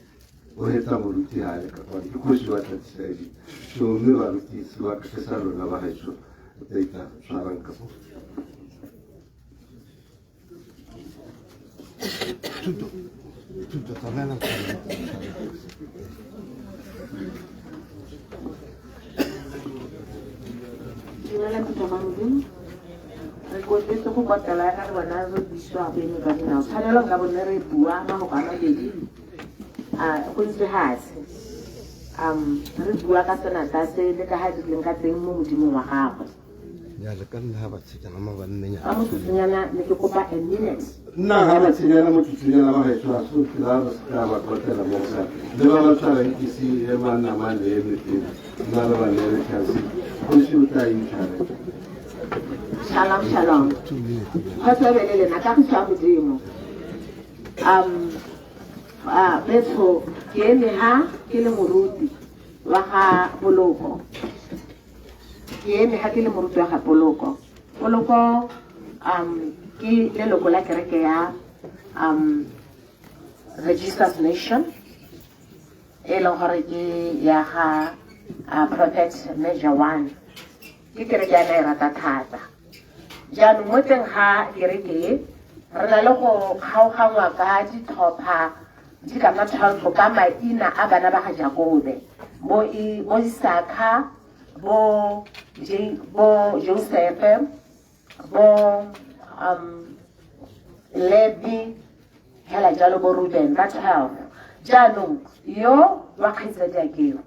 Oheta Muruti Haleka, you push what I say. So, never is what Cesaro Navajo. Data Sharanka. Re bua ka sena ka se le ka ha di leng ka teng mo modimo wa gago. Ya le ka nna ba tshela ma ba nne Ka motsutsanyana ne ke kopa a minute. Nna ha ba tshela motsutsanyana ba ga tswa so ke la ba ska ba tlotela mo sa. Le ba ba tsara ke si e mana mane e meting. Nna le ba ne re kasi. Go shi uta yi tshare. Shalom. Ha tsebelele na ka tswa modimo. Betho ke eme ha ke le moruti wa ga Poloko. Ke eme ha ke le moruti wa ga Poloko. Poloko ke leloko la kereke ya Registers Nation e leng gore ke ya ga Protect Measure 1. Ke kereke ya na e rata thata. Jaanong mo teng ga kereke re na le go kgaogangwa ka ditlhopha di ka nna 12 ka maina a bana ba ga Jakobe bo Isaka bo Joseph bo Levi hela jalo bo Ruben ba 12 jaanong yo wa kgaitsadi akeo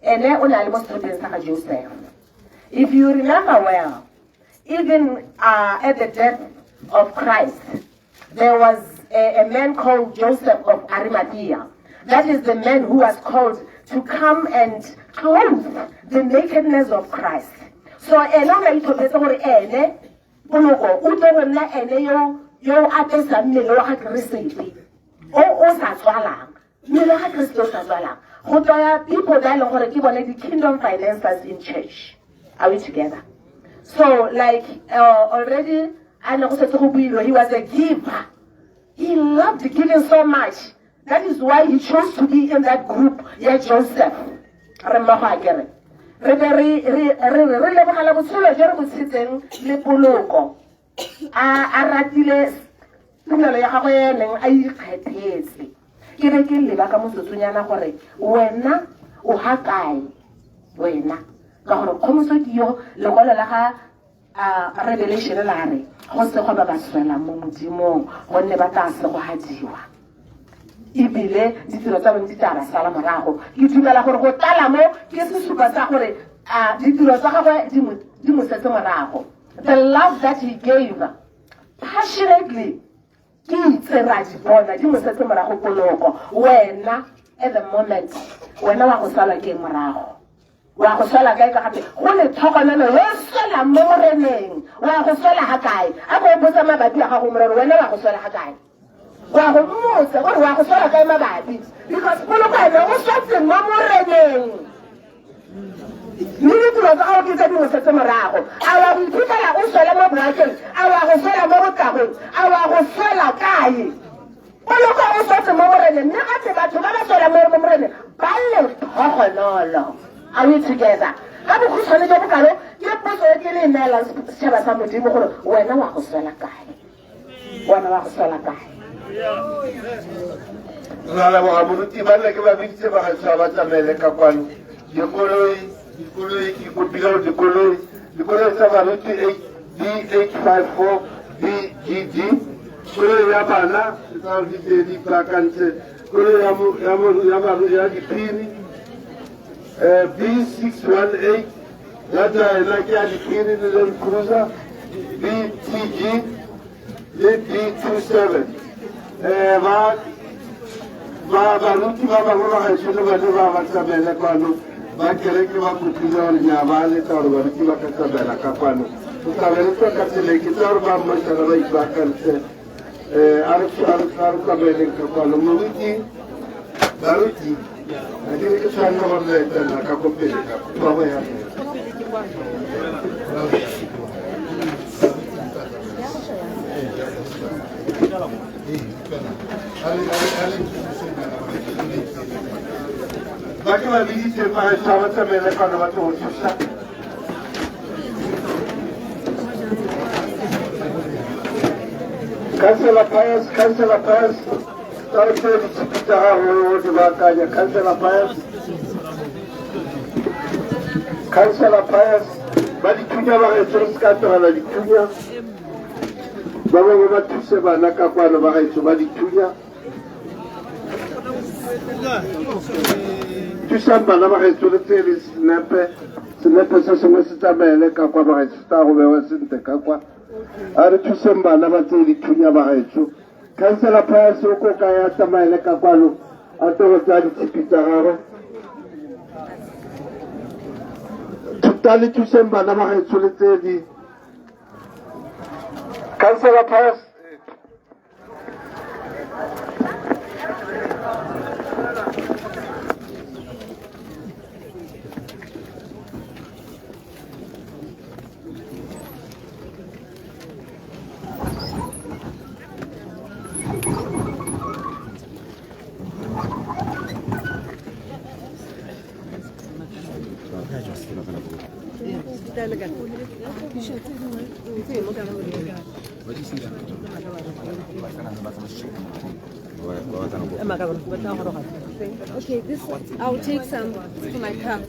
ene o na le mo setlhopheng sa ga Joseph. If you remember well, even at the death of Christ, there was a man called Joseph of Arimathea. That is the man who was called to come and clothe the nakedness of Christ. So, yo apesa mmele wa Kriste o sa tswalang mmele wa Kriste o sa tswalang go tsaya people ba leng gore ke bone the kingdom financiers in church. Are we together? So like already I know he was a giver. He loved giving so much. That is why he chose to be in that group. Yeah, Joseph. A ratile tumelo ya gagwe ya neng a ikgethetse ke re ke leba ka motsotsonyana gore wena o ha kae wena ka gore khomoso ke yo lekolo la ga revelation la re go se go ba ba swela mo modimong gonne ba tla se go hadiwa ibile ditiro tsa bone di tla sala morago ke dumela gore go tala mo ke sesupa sa gore ditiro tsa gagwe di mo setse morago. The love that he gave passionately, when at the moment, when I was like Maraho, wa go sola kae ka gape go le tlhokomelo yo sola mo moreneng wa go sola ha kae a go botsa mabapi a gago morero wena wa go sola ha kae wa go mmotsa gore wa go sola kae mabapi because go lo ka ene o sotse mo moreneng Mini tulo ka o ke tsa dingwe se morago a wa go ithutela o sola mo brackeng a wa go sola mo botagong a wa go sola kae go lo ka o sotse mo moreneng mme ga tse batho ba ba sola mo moreneng ba le tlhogonolo. Are we together? How do you say that? You put it in the mail and share some with you. When I was a guy, when I was a guy. Rala wa amuruti bale ke ba bitse ba ga tsaba tsa mele ka kwano. Dikoloi ki go bila dikoloi sa ba ruti D854 BGG. Koloi ya bana tsa di plakantse. Koloi ya dipini. B618, that's like a Kirill Cruiser, BTG, B27. I think it's a number that I can compare it. Cancel a pass. Cancel a pass. Balitunya ba re tsoskatela la ditunya. Ba ba ba thuse bana ka kwano ba gaetso ba ditunya. Thusa bana ba gaetso le tsele snape se sengwe se tsamaele ka kwa ba gaetso ta go bewa sente ka kwa. A re thuse bana ba tsele ditunya ba gaetso. Cancela pass o ko kaya tsamaele ka kwano a toro tsa ditshipitsa garo tutali tusemba na magaetso le tsedi cancela pass Okay, this I'll take some for my cup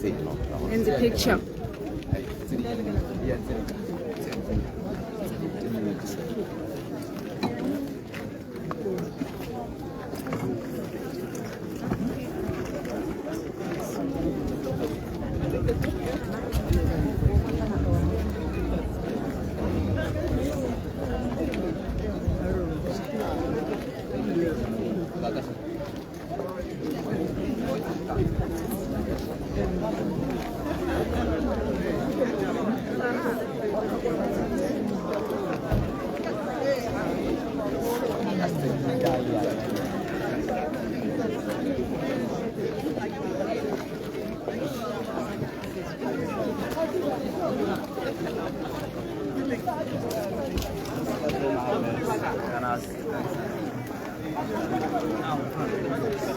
and the picture. Ganas.